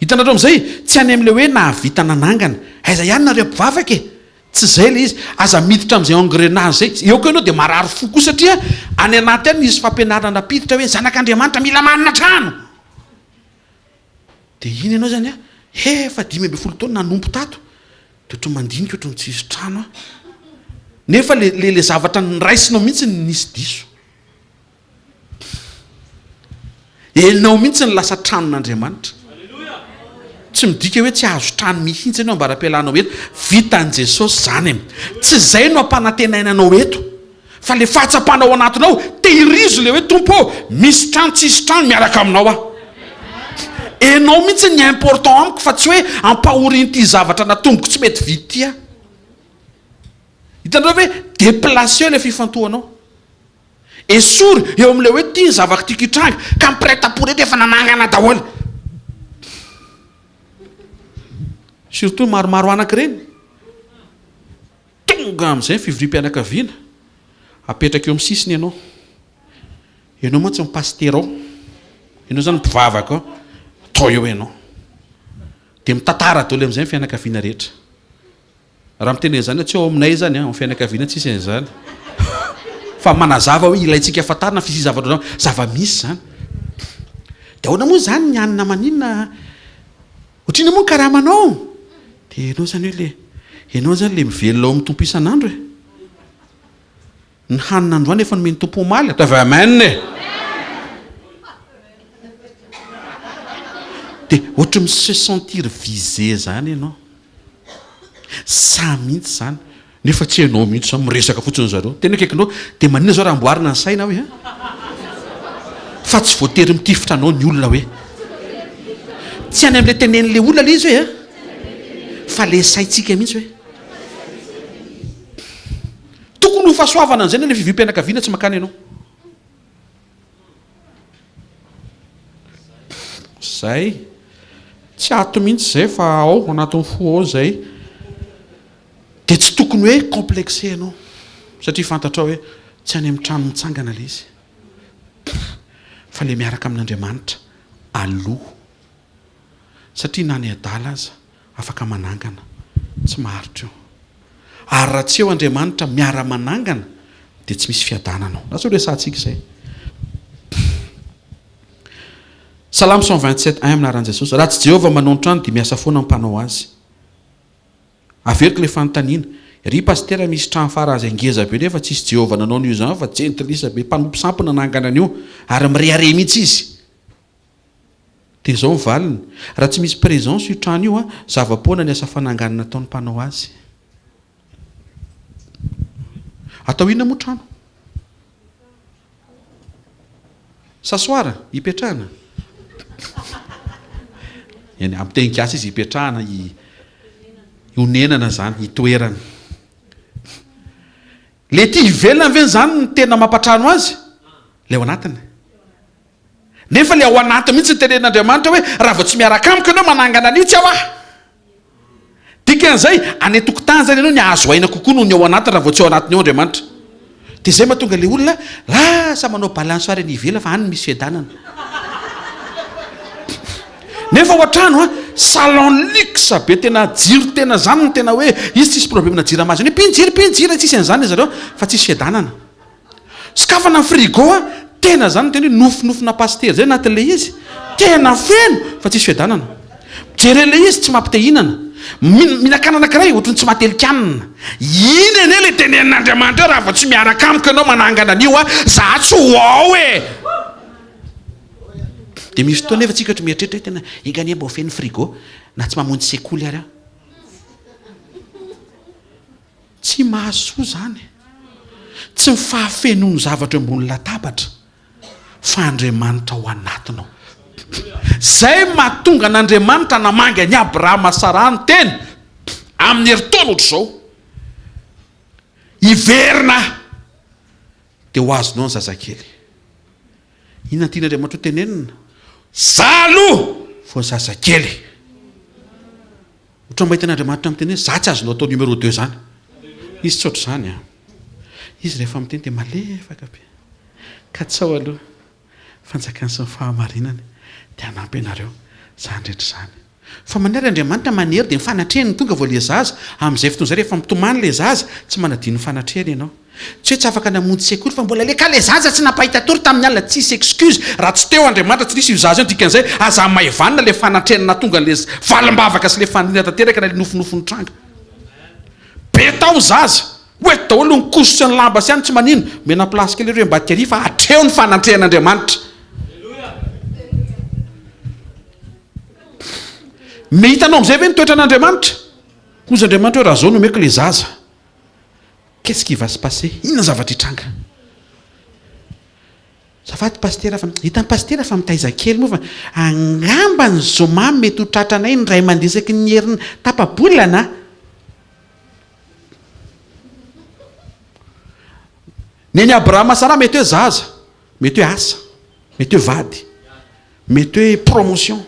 Hitanareo amin'izay tsy any amin'ilay hoe nahavita nanangana aiza ihany nareo mpivavaka e. Tsy zay le izy aza miditra amin'izay engrenage zay. Eo koa ianao dia marary fo koa satria any anaty any nisy fampianarana napiditra hoe zanak'Andriamanitra mila manana trano. Dia iny ianao zany efa 5 taona nanompo tato dia ohatry mandinika ohatry ny tsisy trano nefa le zavatra nyraisinao mihitsy nisy diso. Enao mihitsy ny lasa tranon'Andriamanitra. Tsy midika hoe tsy azo trano mihitsy ianao mba raha-pialanao eto vitan'i Jesosy zany tsy zay no ampanantenainanao eto fa le fahatsapanao anatinao tehirizo le hoe tompo misy trano tsisy trano miaraka aminao aho. Enao mihitsy ny important amiko fa tsy hoe ampahorian'ity zavatra natomboko tsy mety vidy ty. Hitanareo hoe déplacé le fifantohanao. Esory eo amin'ilay hoe tia ny zavako tiako hitranga ka miprêt-à-porter efa nanangana daholo. Surtout maromaro anakireny tonga amin'izay fivoriam-pianakaviana apetraka eo amin'ny sisiny ianao. Ianao moa tsy mipastera ao. Ianao zany mpivavaka ao. Atao eo ianao. Dia mitantara daholo amin'izay ny fianakaviana rehetra. Raha miteny zany tsy ao aminay zany amin'ny fianakaviana tsisy an'izany. Fa manazava hoe ilayntsika fatarina fisy zavatra zava-misy zany. Dia ahoana moa zany ny anina maninona ohatriny moa karamanao. Dia ianao zany le mivelona ao amin'ny tompo isan'andro e. Ny hanina androany efa nomeny tompo omaly atao avy amen e. Dia ohatra se sentir visé zany ianao. Sa mihitsy zany nefa tsy hainao mihitsy zany miresaka fotsiny zareo. Tena akaikinao dia manina zao raha amboarina ny saina hoe fa tsy voatery mitifitra anao ny olona hoe tsy any amin'ilay tenen'ilay olona le izy hoe fa le saitsika mihitsy hoe tokony ho fahasoavana an'izay le fivim-pianakaviana tsy makany ianao. Zay tsy ato mihitsy zay fa ao anatin'ny fo ao zay dia tsy tokony hoe complexé ianao satria fantatrao hoe tsy any amin'ny trano mitsangana le izy fa le miaraka amin'Andriamanitra aloha satria na ny adala aza afaka manangana tsy maharitra eo ary raha tsy eo Andriamanitra miara-manangana dia tsy misy fiadanana ao raha resantsika izay Salamo 127 aminaran'i Jesosy raha tsy Jehovah manao ny trano dia miasa foana mpanao azy averiko le fanontaniana ry pastera misy trano farazy angeza be nefa tsisy Jehovah nanao n'io zany fa jentilisa be mpanompo sampy nanangana an'io ary mirehare mihitsy izy dia izao mivaliny raha tsy misy présence io trano io zava-poana ny asa fananganana ataon'ny mpanao azy atao inona moa trano sasoara hipetrahana eny amin'ny teny gasy izy hipetrahana honenana zany hitoerana le ty hivelona ve zany ny tena mampatrano azy le ao anatiny nefa le ao anatiny mihitsy ny tenen'Andriamanitra hoe raha vao tsy miaraka amiko ianao manangana an'io tsy aho dikan'izay any tokotany zany ianao ny azo aina kokoa noho ny ao anatiny raha vao tsy ao anatiny ao Andriamanitra dia zay mahatonga le olona lasa manao balance ary ny ivela fa any misy fiadanana nefa ao an-trano salon luxe be tena jiro tena zany no tena hoe izy tsisy problème na jiro amazy hoe pinjira tsisy an'izany izy zareo fa tsisy fiadanana skafana frigo tena zany tena hoe nofinofina paster zay anatin'le izy tena feno fa tsisy fiadanana jerele izy tsy mampitehinana minakana anankiray ohatrany tsy matelikanina iny ene le tenen'Andriamanitra raha vao tsy miaraka amiko ianao manangana an'io za tsy ho ao dia misy fotoana nefa tsika ohatra mieritreritra tena ingania mba ho feno frigo na tsy mamonjy sekoly ary tsy mahasoa zany tsy mifahafenony zavatra ambony latabatra fa Andriamanitra ao anatinao zay mahatonga n'Andriamanitra namanga ny Abrahama sarany teny amin'ny heritaona ohatr' izao iverina dia ho azonao ny zazakely inona tian'Andriamanitra ho tenenina zalo fo zazakely ohatra mahita n'Andriamanitra miteny za tsy azonao atao numéro 2 zany izy tsy ohatr' zany izy rehefa miteny dia malefaka be ka tsao aloha fanjakany sy ny fahamarinany dia hanampy ianareo zany rehetra zany fa maniary Andriamanitra manery dia mifanatrehany tonga vao le zaza amin'izay fotoana zay rehefa mitomany le zaza tsy manadino fanatrehany ianao tsy hoe tsy afaka namonjy sekoly fa mbola le ka le zaza tsy napahita tory tamin'ny alina tsisy excuse raha tsy teo Andriamanitra tsy nisy io zaza io dikan'izay aza maivanina le fanatrehanana tonga le valimbavaka sy le faniriana tanteraka na le nofinofony tranga be tao zaza hoe daholo nikosotra ny lamba sy any tsy manino mena plasy kely hoe mba tiary fa atreo ny fanatrehan'Andriamanitra mehitanao amin'izay ve nitoetra an'Andriamanitra hozy Andriamanitra hoe raha zao nomeko le zaza qu'est-ce qui va se passer inona zavatra hitranga zafady pastera fa hitan'ny pastera fa mitaiza kely moa fa angamba ny zoma mety ho tratranay ny ray mandesaky ny heriny tapabolana neny Abrahama Sara mety hoe zaza mety hoe asa mety hoe vady mety hoe promotion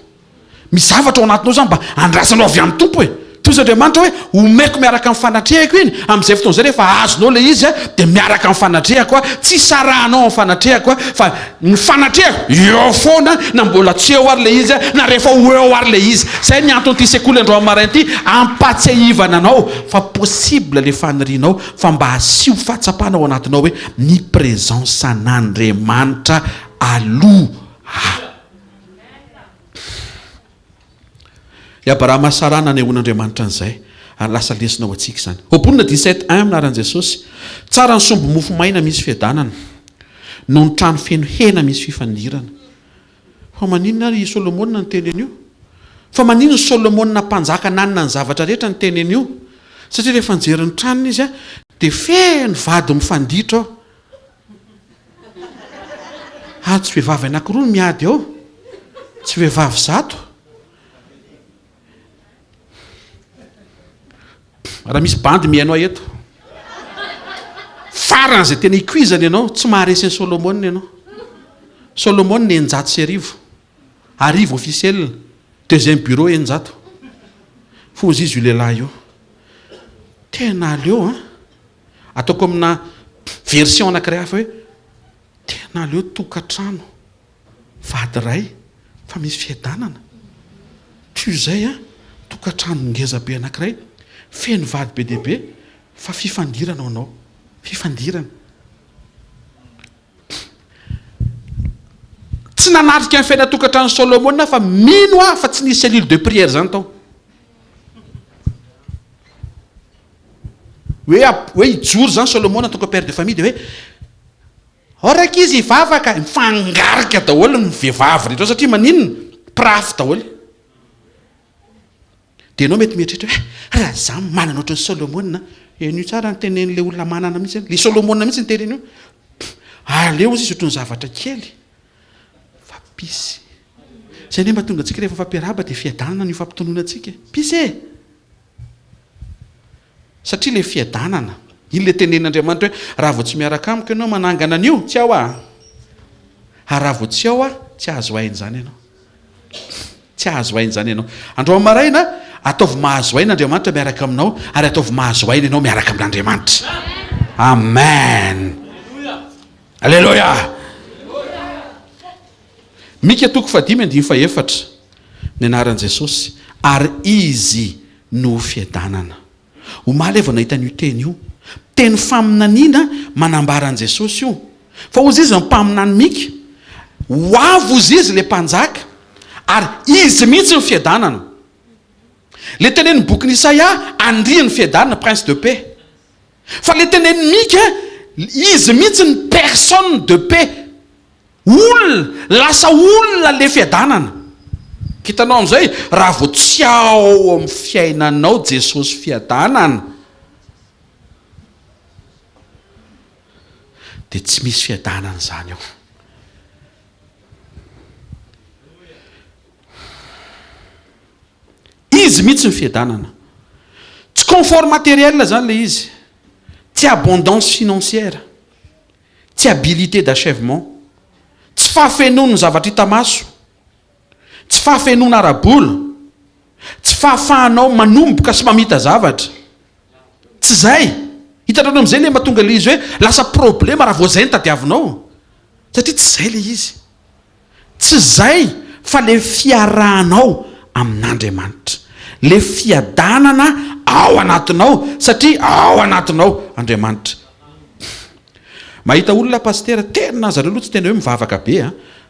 misy zavatra ao anatinao zany mba andrasanao avy amin'ny tompo toy Andriamanitra hoe omeko miaraka amin'ny fanatrehako iny amin'izay fotoana zay rehefa azonao le izy dia miaraka amin'ny fanatrehako tsy sarahanao amin'ny fanatrehako fa ny fanatrehako eo foana na mbola tsy eo ary le izy na rehefa ho eo ary le izy zay ny antony ty sekoly andro amaray ity ampatsiahivana anao fa possible le fanirianao fa mba asio fahatsapana ao anatinao hoe ny présence an'Andriamanitra aloha Abrahama Sara nanehoan'Andriamanitra an'izay ary lasa lesinao atsika zany Oponina 17 aminaran'i Jesosy tsara ny sombo mofo maina misy fiadanana no ny trano feno hena misy fifandirana fa maninona i Solomona ny tenen'io fa maninona ny Solomona mpanjaka nanina ny zavatra rehetra ny tenen'io satria rehefa nijery ny tranony izy dia feno vady mifanditra ao tsy vehivavy anankiroa no miady ao tsy vehivavy zato raha misy bandy mihainao eto faran'izay tena ikuizany ianao tsy maharesy ny Solomona ianao Solomona eninjato sy arivo officiel deuxième bureau eninjato fozy izy io lehilahy io tena aleo ataoko amina version anankiray hafa hoe tena aleo tokantrano vady ray fa misy fiadanana toy izay tokantrano ngeza be anankiray feno vady be dehibe fa fifandirana anao, fifandirana. Tsy nanatrika ny fiaina tokantrano Solomona fa mino fa tsy nisy cellule de prière zany tao. Hoe ijoro zany Solomona tonga père de famille de hoe oraka izy hivavaka, mifangarika daholo ny vehivavy rehetra satria maninona prafy daholo. Dia ianao mety mieritreritra hoe raha za manana ohatran'ny Solomona, io tsara ny tenen'ilay olona manana mihitsy, le Solomona mihitsy ny teneny io. Aleo izy ohatran'ny zavatra kely. Fa pisy. Zay ne mahatonga antsika rehefa fampiarahaba dia fiadanana ny fampitonona antsika. Pisy e! Satria le fiadanana, iny le tenen'Andriamanitra hoe raha vao tsy miaraka amiko ianao manangana an'io, tsy ao ah. Raha vao tsy ao ah, tsy azo aina zany ianao. Tsy azo aina zany ianao. Andro maraina, ataovy mahazo aina Andriamanitra miaraka aminao, ary ataovy mahazo aina ianao miaraka amin'Andriamanitra. Amen. Alléluia. Mika 5:4 ny anaran'i Jesosy, ary izy no fiadanana. Omaly vao nahita an'io teny io, teny faminaniana manambara an'i Jesosy io. Fa ozy izy mpaminany mika, ho avy ozy izy le mpanjaka, ary izy mihitsy ny fiadanana. Le tenen'ny bokin'i Isaia, andria ny fiadanana, prince de paix. Fa le tenen'ny mika, izy mihitsy ny personne de paix. Lasa olona le fiadanana. Hitanao amin'izay, raha vao tsy ao amin'ny fiainanao Jesosy fiadanana, dia tsy misy fiadanana zany ao. Izy mihitsy ny fiadanana. Tsy confort matériel zany le izy, tsy abondance financière, tsy habilité d'achèvement, tsy fahafenoana ny zavatra hita maso, tsy fahafenoana ara-bola, tsy fahafahanao manomboka sy mamita zavatra. Tsy zay. Hitanao amin'izay le mahatonga le izy hoe lasa problema raha vao zay ny tadiavinao. Satria tsy zay le izy. Tsy zay fa le fiarahanao amin'Andriamanitra. Le fiadanana ao anatinao, satria ao anatinao Andriamanitra. Mahita olona pasteur tena zareo aloha tsy tena hoe mivavaka be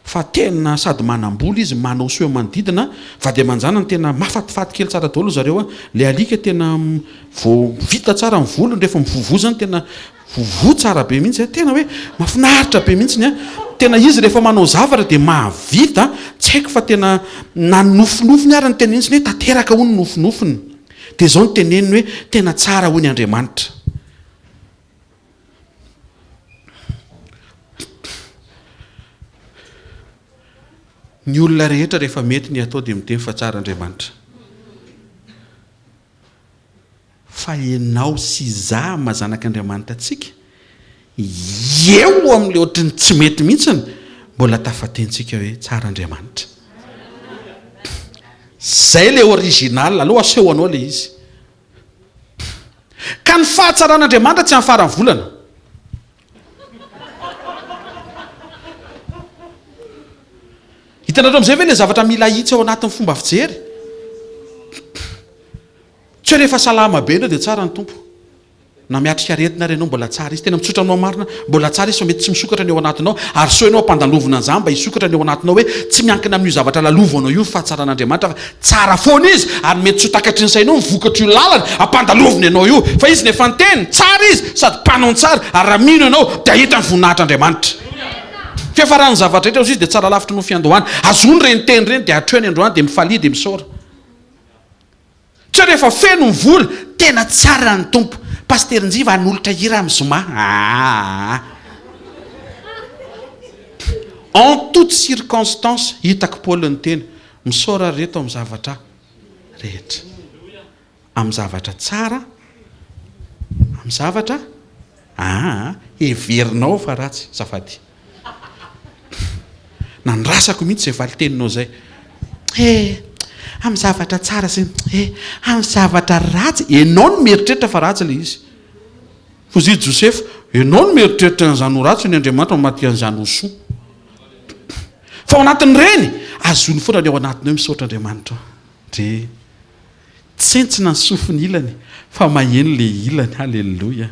fa tena sady manambola izy, manao soa manodidina, va dia manjana ny tena mafatifaty kely tsara daholo zareo le alika tena vao vita tsara ny volony, rehefa mivovozany tena vovo tsara be mihitsy, tena hoe mahafinaritra be mihitsy tena izy rehefa manao zavatra dia mahavita, tsy haiko fa tena nanofinofiny ary ny teneniny hoe tanteraka hoy ny nofinofiny. Dia zao ny teneniny hoe tena tsara hoy ny Andriamanitra. Ny olona rehetra rehefa mety ny atao dia miteny fa tsara Andriamanitra. Fa ianao sy izaho mazanak'Andriamanitra antsika, eo amin'ilay ohatrany tsy mety mihitsiny, mbola tafatentsika hoe tsara Andriamanitra. Zay le original, aloha aseho anao le izy. Ka ny fahatsaran'Andriamanitra tsy amin'ny farany volana. Hitanareo amin'izay ve le zavatra mila hitsy ao anatin'ny fomba fijery? Tsy hoe rehefa salama be ianao dia tsara ny tompo. Na miatrika aretina ary ianao mbola tsara izy, tena mitsotra anao marina, mbola tsara izy fa mety tsy misokatra ny ao anatinao, ary so ianao ampandalovina an'izany mba hisokatra ny ao anatinao hoe tsy miankina amin'io zavatra lalovonao io ny fahatsaran'Andriamanitra, fa tsara foana izy, ary mety tsy ho takatry ny sainao mivokatra io lalana ampandalovina ianao io, fa izy nefa nyteny tsara izy sady mpanao tsara, ary raha mino ianao dia hita ny voninahitr'Andriamanitra. Fiafarany zavatra rehetra izy dia tsara lavitra no fiandohana, azony reny teny reny dia hatreo ny androany dia mifalia dia misaora. Tsy rehefa feno ny vola tena tsara ny tompo. Pasteur Njiva anolotra hira amin'ny zoma. En toute circonstance hitako Paul ny teny misaora reto amin'ny zavatra rehetra, amin'ny zavatra tsara, amin'ny zavatra heverinao fa ratsy safady. Nandrasako mihitsy zay valiteninao zay. Amin'ny zavatra tsara zay, amin'ny zavatra ratsy, ianao no mieritreritra fa ratsy le izy. Fozidy Joseph, ianao no mieritreritra n'izany ho ratsy, ny Andriamanitra maty an'izany ho soa. Fa ao anatin'ireny azony foana ny ao anatinao misaotra Andriamanitra. tsentsina ny sofiny ilany fa maheno le ilany. Halleloia.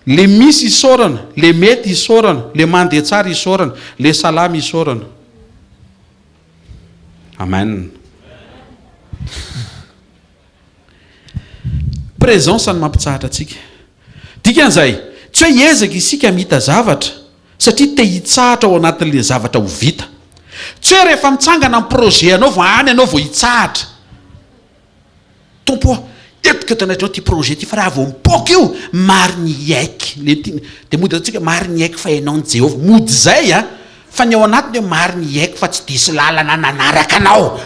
Le misy isaorana, le mety isaorana, le mandeha tsara isaorana, le salama isaorana. Amen. Présence ny mampitsahatra atsika. Dikan'izay, tsy hoe ezaka isika mita zavatra satria te hitsahatra ao anatin'le zavatra ho vita. Tsy hoe rehefa mitsangana amin'ny projet anao vao any anao vao hitsahatra. Tompo, etika tanatranao ty projet ty fa raha vao mipoka io mariny aiky. Dia mody atsika mariny aiky fa hainao ny Jehovah. Mody zay fa ny ao anatiny hoe mariny aiky fa tsy diso lalana nanaraka anao.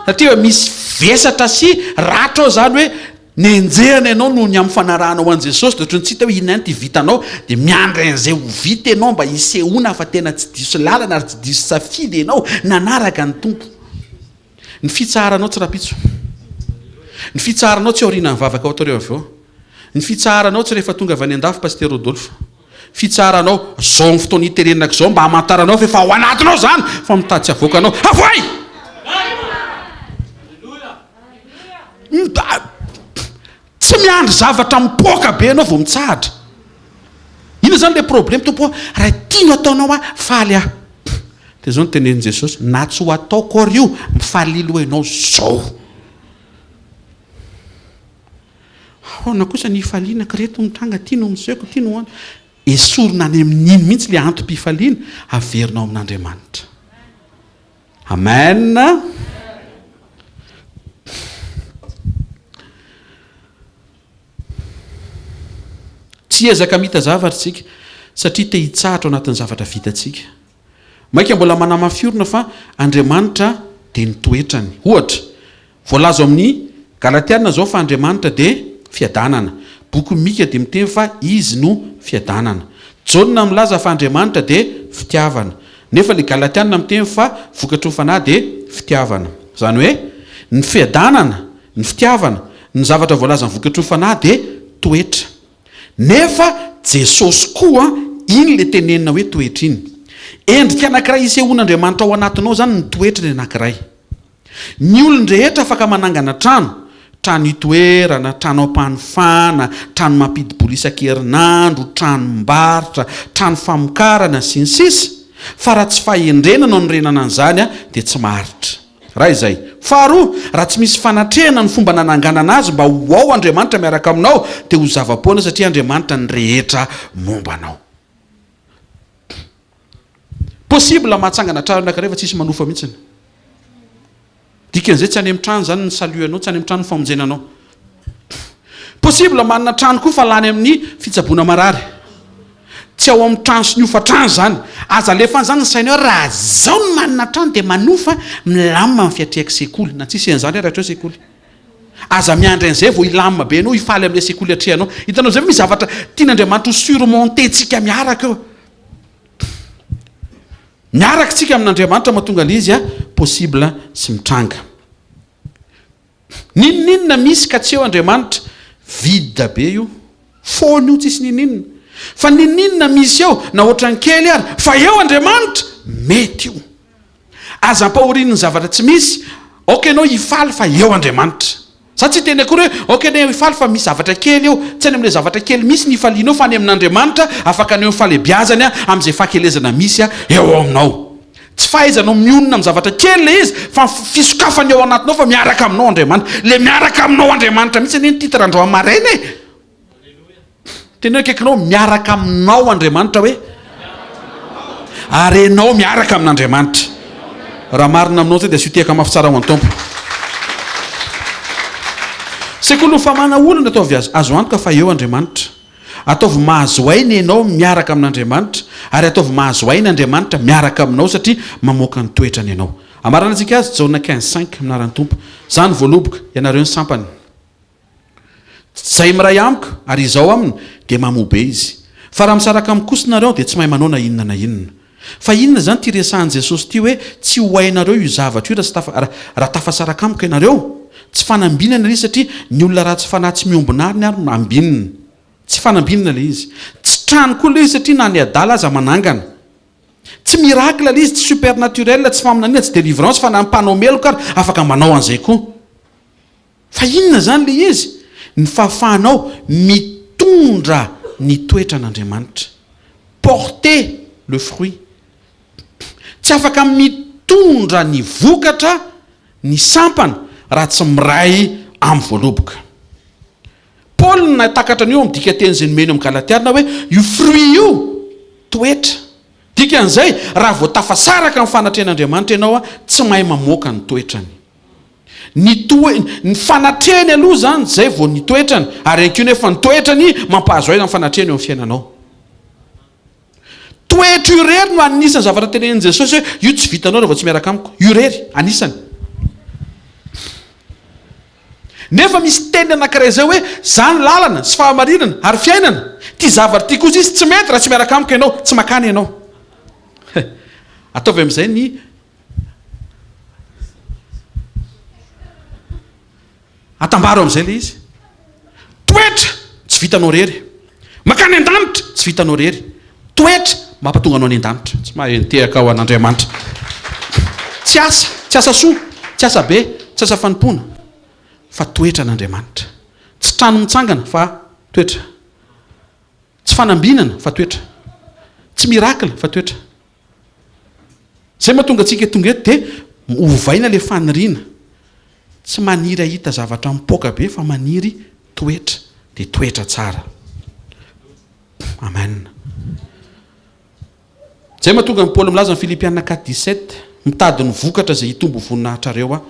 Satria misy vesatra sy ratra ao zany hoe nenjehana ianao noho ny amin'ny fanarahanao an' Jesosy. Dia ohatrany tsy hita hoe inona ty vitanao dia miandry an'izay ho vita ianao mba hisehoana fa tena tsy diso lalana ary tsy diso safidy ianao nanaraka ny tompo. Ny fitsaharanao tsy rapitso. Ny fitsaharanao tsy aoriana ny vavaka ao atoreo avy eo. Ny fitsaharanao tsy rehefa tonga avy any an-dafy Pasteur Rodolphe. Fitsaharanao zao ny fotoana hiterenako zao mba hamantaranao fa efa ao anatinao zany fa mitady tsy avoaka anao. Avoay! Tsy miandry zavatra mipoaka be anao vao mitsahatra. Ina zany le problème tompo, raha tiano ataonao faly aho. Dia zao no tenenin' Jesosy, na tsy ho ataoko ary io mifalilo ianao zao. Na kosa ny faliana kireto mitranga tiano miseko tiano hoany. Esorina any amin'iny mihitsy le antom-pifaliana averinao amin'Andriamanitra. Amen. Tsy ezaka mita zavatra tsika satria te hitsahatra ao anatin'ny zavatra vitatsika. Maika mbola manamafiorina fa Andriamanitra dia ny toetrany. Ohatra, voalaza amin'ny Galatiana zao fa Andriamanitra dia fiadanana. Boky Mika dia miteny fa izy no fiadanana. Jauna milaza fa Andriamanitra dia fitiavana. Nefa le Galatiana miteny fa vokatry ny fanahy dia fitiavana. Zany hoe ny fiadanana, ny fitiavana, ny zavatra voalaza ny vokatry ny fanahy dia toetra. Nefa Jesosy koa iny le tenenina hoe toetra iny. Endrika anankiray isehoan'Andriamanitra ao anatinao zany ny toetra ny anankiray. Ny olon-drehetra afaka manangana trano hitoerana, trano ampanofana, trano mampidi-bola isan-kerinandro, trano mbaritra, trano famokarana sy ny sisa. Fa raha tsy fahendrenana ny renana an'izany dia tsy maharitra. Raha izay. Faharoa, raha tsy misy fanatrehana ny fomba nananganana azy mba ho ao Andriamanitra miaraka aminao dia ho zava-poana satria Andriamanitra ny rehetra momba anao. Possible mahatsangana trano anankiray fa tsisy manofa mihitsiny. Dikan'izay tsy any amin'ny trano zany ny saluanao, tsy any amin'ny trano ny famonjenanao. Possible manana trano koa fa lany amin'ny fitsaboana marary. Tsy ao amin'ny trano sy ny ofa-trano zany. Aza alefa zany ny saina hoe raha zao ny manana trano dia manofa milamina amin'ny fiatriako sekoly. Na tsisy an'izany raha hatreo sekoly. Aza miandry an'izay vao ilamina be anao hifaly amin'ilay sekoly atrehanao. Hitanao zay misy zavatra tian'Andriamanitra ho surmonter-tsika miaraka eo. Miaraka tsika amin'Andriamanitra mahatonga an'izy possible sy mitranga. Ninninona misy ka tsy eo Andriamanitra vide be io. Fony io tsisy ninninona. Fa ninninona misy eo na ohatran'ny kely ary fa eo Andriamanitra mety io. Aza ampahorian'ny zavatra tsy misy, anao hifaly fa eo Andriamanitra. Sa tsy teny akory hoe anao hifaly fa misy zavatra kely eo, tsy any amin'ilay zavatra kely misy ny hifalianao fa any amin'Andriamanitra afaka aneo falebiazany amin'izay fahakelezana misy eo aminao. Tsy fahaizanao mionona amin'ny zavatra kely le izy fa fisokafany eo anatinao fa miaraka aminao Andriamanitra. Le miaraka aminao Andriamanitra mihitsy ny titre andro amaraina e. Tena akaikinao miaraka aminao Andriamanitra hoe arenao miaraka amin'Andriamanitra. Raha marina aminao zay dia asio mafy tsara ho an'ny tompo. Sekoly famahana olana ataovy azo antoka fa eo Andriamanitra. Ataovy mahazo aina ianao miaraka amin'Andriamanitra ary ataovy mahazo aina Andriamanitra miaraka aminao satria mamoaka ny toetrany ianao. Amarana antsika azy Jaona 15:5 aminaran'ny tompo. Zany voaloboka ianareo ny sampany. Zay miray amiko ary izao aminy dia mamobe izy. Fa raha misaraka amin'ny kosonareo dia tsy mahay manao na inona na inona. Fa inona zany ty resahan'i Jesosy ty hoe tsy ho hainareo io zavatra io raha tafasaraka amiko ianareo. Tsy fanambinana le izy satria ny olona raha tsy fanahy tsy miombonariny ary ambinina. Tsy fanambinana le izy. Tsy trano koa le izy satria na ny adala aza manangana. Tsy miracle le izy, tsy supernaturel, tsy faminaniana, tsy délivrance fa na ny mpanao meloka ary afaka manao an'izay koa. fa inona zany le izy ny fahafahanao mitondra ny toetra an'Andriamanitra, porter le fruit. Tsy afaka mitondra ny vokatra ny sampana raha tsy miray amin'ny voaloboka. Paul natakatra an'io midika teny izay nomeny amin'ny Galatiana hoe io fruit io toetra. Dikan'izay raha vao tafasaraka amin'ny fanatrehan'Andriamanitra ianao tsy mahay mamoaka ny toetrany. Ny fanatrehany aloha zany zay vao ny toetrany, ary anko nefa ny toetrany mampahazo aina amin'ny fanatrehany eo amin'ny fiainanao. Toetra io rery no anisany zavatra tenenin' Jesosy hoe io tsy vitanao raha vao tsy miaraka amiko. Io rery anisany. Nefa misy teny anankiray zay hoe zany lalana sy fahamarinana ary fiainana. Ty zavatra ty kosa izy tsy mety raha tsy miaraka amiko ianao, tsy makany ianao. Ataovy amin'izay ny atambaro amin'izay le izy. Toetra tsy vitanao rery. Makany an-danitra tsy vitanao rery. Toetra mampatonga anao any an-danitra. Tsy mahay nitehaka ao an'Andriamanitra. Tsy asa soa, tsy asa be, tsy asa fanompona, fa toetra an'Andriamanitra. Tsy trano mitsangana fa toetra. Tsy fanambinana fa toetra. Tsy mirakla fa toetra. Zay mahatonga antsika tonga eto dia ovaina le faniriana. Tsy maniry ahita zavatra mipoaka be fa maniry toetra, dia toetra tsara. Amen. Zay mahatonga ny Paoly milaza ny Filipiana 4:17 mitady ny vokatra izay hitombo voninahitrareo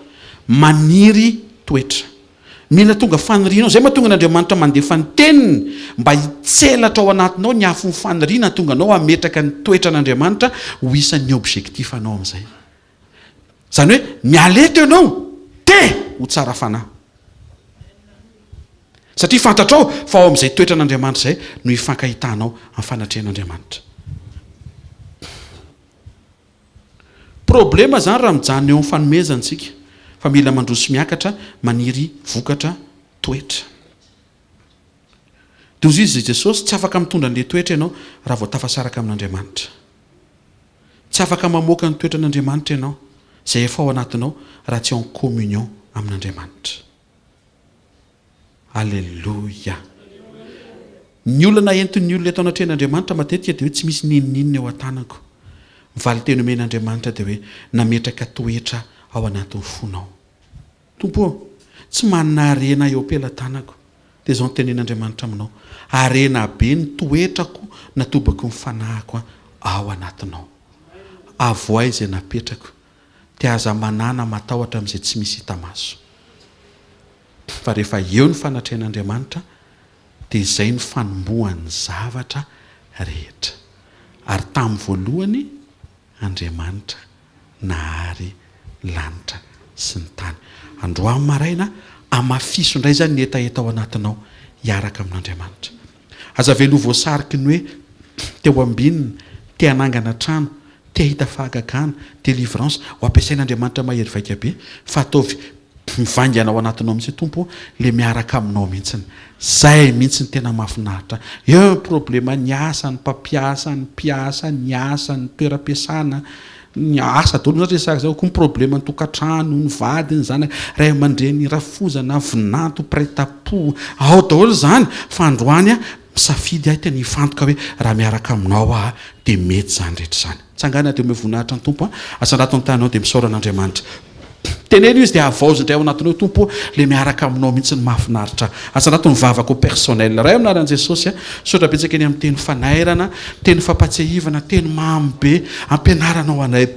maniry toetra. Mila tonga fanirianao. Zay mahatonga n'Andriamanitra mandefa ny teniny mba hitselatra ao anatinao ny afon'ny faniriana, tonga anao ametraka ny toetra n'Andriamanitra ho isan'ny objectif anao amin'izay. Zany hoe mialeto ianao dia ho tsara fanahy. Satria fantatrao fa ao amin'izay toetra n'Andriamanitra izay no hifankahitanao amin'ny fanatrehan'Andriamanitra. Problema zany raha mijanona eo amin'ny fanomezantsika, fa mila mandroso miakatra maniry vokatra toetra. Dia hozy izy Jesosy tsy afaka mitondra an'ilay toetra ianao raha vao tafasaraka amin'Andriamanitra. Tsy afaka mamoaka ny toetra n'Andriamanitra ianao izay efa ao anatinao raha tsy en communion amin'Andriamanitra. Alléluia. Ny olana entin'ny olona eto anatrehan'Andriamanitra matetika dia hoe tsy misy nininina eo an-tanako. Mivaly teny omen'Andriamanitra dia hoe nametraka toetra ao anatin'ny fonao. Tompo, tsy manana harena eo am-pelantanako. Dia izao ny tenen'Andriamanitra aminao. Harena be ny toetrako natobako ny fanahiko ao anatinao. Avoa izay napetrako. Dia aza manana matahotra amin'izay tsy misy hita maso. Fa rehefa eo ny fanatrehan'Andriamanitra dia izay ny fanombohan'ny zavatra rehetra. Ary tamin'ny voalohany Andriamanitra nahary lanitra sy ny tany. Androany maraina amafiso indray zany ny etaeta ao anatinao hiaraka amin'Andriamanitra. Aza velo voasariky ny hoe teo ambinina, te hanangana trano, te hita fahagagana, délivrance, ho ampiasain'Andriamanitra mahery vaika be, fa ataovy mivaingana ao anatinao mihitsy tompo le miaraka aminao mihitsiny. Zay mihitsy ny tena mahafinaritra. Eo problema ny asa, ny mpampiasa, ny mpiasa, ny asa, ny toeram-piasana, ny asa daholo zany resaka zao, koa ny problema ny tokantrano, ny vady, ny zanaka, ray aman-dreny, rafozana, vinanto, prêt-à-pot, ao daholo zany. Fa androany misafidy ahy tena hifantoka hoe raha miaraka aminao dia mety zany rehetra zany. Tsangana dia mevonahitra ny tompo asandrato ny tanao dia misaoran'Andriamanitra. Teneny izy dia avaozindray ao anatinao tompo le miaraka aminao mihitsy ny mahafinaritra. Asandrato ny vavako personnel ray aminaran'i Jesosy sotra betsaka eny amin'ny teny fanairana, teny fampatsehivana, teny mamy be ampianaranao anay.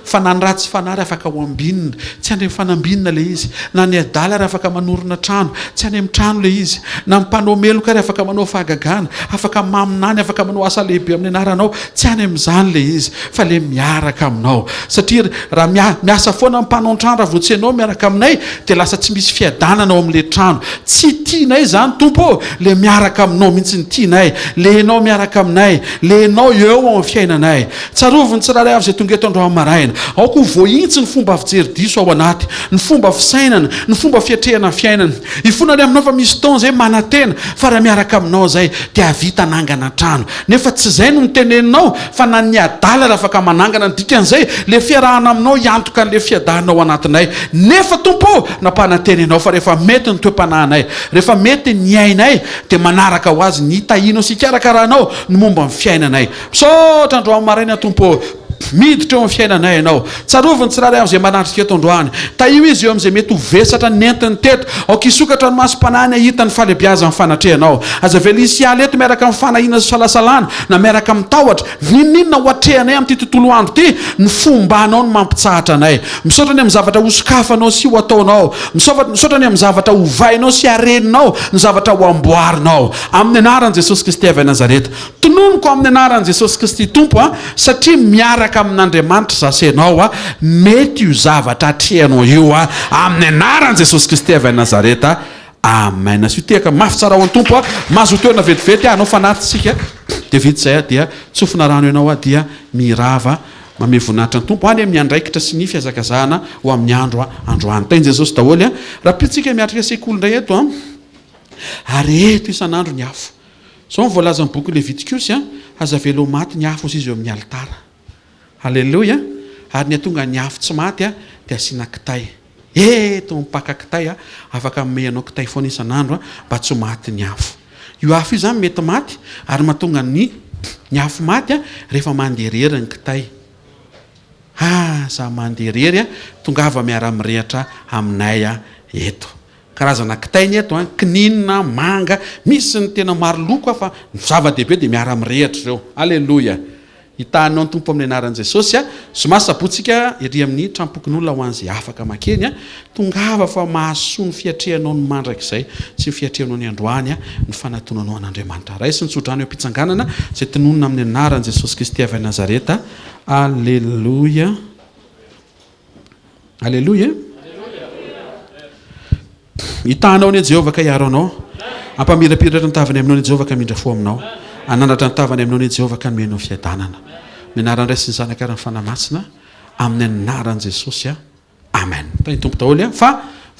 Fa na ny ratsy fanary afaka ho ambinina, tsy any amin'ny fanambinina le izy. Na ny adala ary afaka manorina trano, tsy any amin'ny trano le izy. Na ny mpanao meloka ary afaka manao fahagagana, afaka maminany, afaka manao asa lehibe amin'ny anaranao, tsy any amin'izany le izy. Fa le miaraka aminao. Satria raha miasa foana mpanao trano raha vao tsy ianao miaraka aminay, dia lasa tsy misy fiadanana ao amin'le trano. Tsy tianay zany tompo, le miaraka aminao mihitsy ny tianay, le enao miaraka aminay, le enao eo amin'ny fiainanay. Tsaroviny tsiraray avy izay tonga eto androany maraina. ao koa voahitsy ny fomba fijery-diso ao anaty, ny fomba fisainana, ny fomba fiatrehana fiainana. Ifonany aminao fa misy taona zay manantena, fa raha miaraka aminao zay dia vita nangana trano. Nefa tsy zay no niteneninao, fa na ny adala raha afaka manangana ny dikan'izay, le fiarahana aminao iantoka an'le fiadanao anatinay. Nefa tompo nampanantenenao, fa rehefa mety ny toe-panahinay, rehefa mety ny ainay, dia manaraka ho azy ny hitahinao sy hikarakarahanao ny momba ny fiainanay. Misaotra androany maraina tompo, miditra eo amin'ny fiainanay ianao. Tsaroviny tsiraray amin'izay manandrika eto androany. Taio izy eo amin'izay mety ho vesatra nentiny teto, ao kisokatra ny masom-panahiny ahita ny falebiaza amin'ny fanatrehanao. Aza velisy hialy eto miaraka amin'ny fanahina sy falasalana, na miaraka amin'ny tahotra, ninona ho atrehanay amin'ity tontolo andro ity, ny fombanao no mampitsahatra anay. Misaotra ny amin'ny zavatra ho sokafanao sy ho ataonao, misaotra ny amin'ny zavatra ho vainao sy hareninao, ny zavatra ho amboarinao, amin'ny anaran'i Jesosy Kristy avy Nazareta. Tononoko amin'ny anaran'i Jesosy Kristy tompo, satria miaraka amin'Andriamanitra zasenao, mety io zavatra atrehanao io amin'ny anaran'i Jesosy Kristy avy Nazareta. Amen. Sy teka mafy tsara ho an-tompo, mahazo toerana vetivety anao fanatritsika dia vita zay dia tsofina rano ianao dia mirava mame voninahitra ny tompo any amin'ny andraikitra sy ny fiazakazahana ho amin'ny androany. Tainy Jesosy daholo. Rapitsika miatrika sekoly indray eto ary eto isan'andro ny afo. Sao ny voalaza ny boky Levitikosy aza velo maty ny afo izy eo amin'ny altara. Halleloja. Ary ny atonga ny afo tsy maty dia asiana kitay. Eto mipaka kitay afaka meanao kitay foana isan'andro mba tsy maty ny afo. Io afo io zany mety maty ary mahatonga ny afo maty rehefa manderery ny kitay. Za manderery tongava miara mirehatra aminay eto. Karazana kitay ny eto kininina, manga, misy ny tena maro loko fa ny zava-dehibe dia miara mirehatra ireo. Alleloia. Hitanao ny tompo amin'ny anaran'i Jesosy. Somary sabotsika ery amin'ny trampokin'olona ho an'izay afaka makeny tongava fa mahasoa ny fiatrehanao ny mandrakizay sy ny fiatrehanao ny androany ny fanatonanao an'Andriamanitra. Raisy ny tsodrano eo am-pitsanganana izay tononona amin'ny anaran'i Jesosy Kristy avy Nazareta. Alleluia. Alleluia. Hitanao ny Jehovah ka hiaro anao, ampamirapiratra ny tavany aminao ny Jehovah ka mindra fo aminao, anandratra ny tavany aminao ny Jehovah ka nomenao fiadanana. Menarandray sy ny zanaka ary ny fanamasina amin'ny anaran'i Jesosy. Amen. Tany tompo daholo fa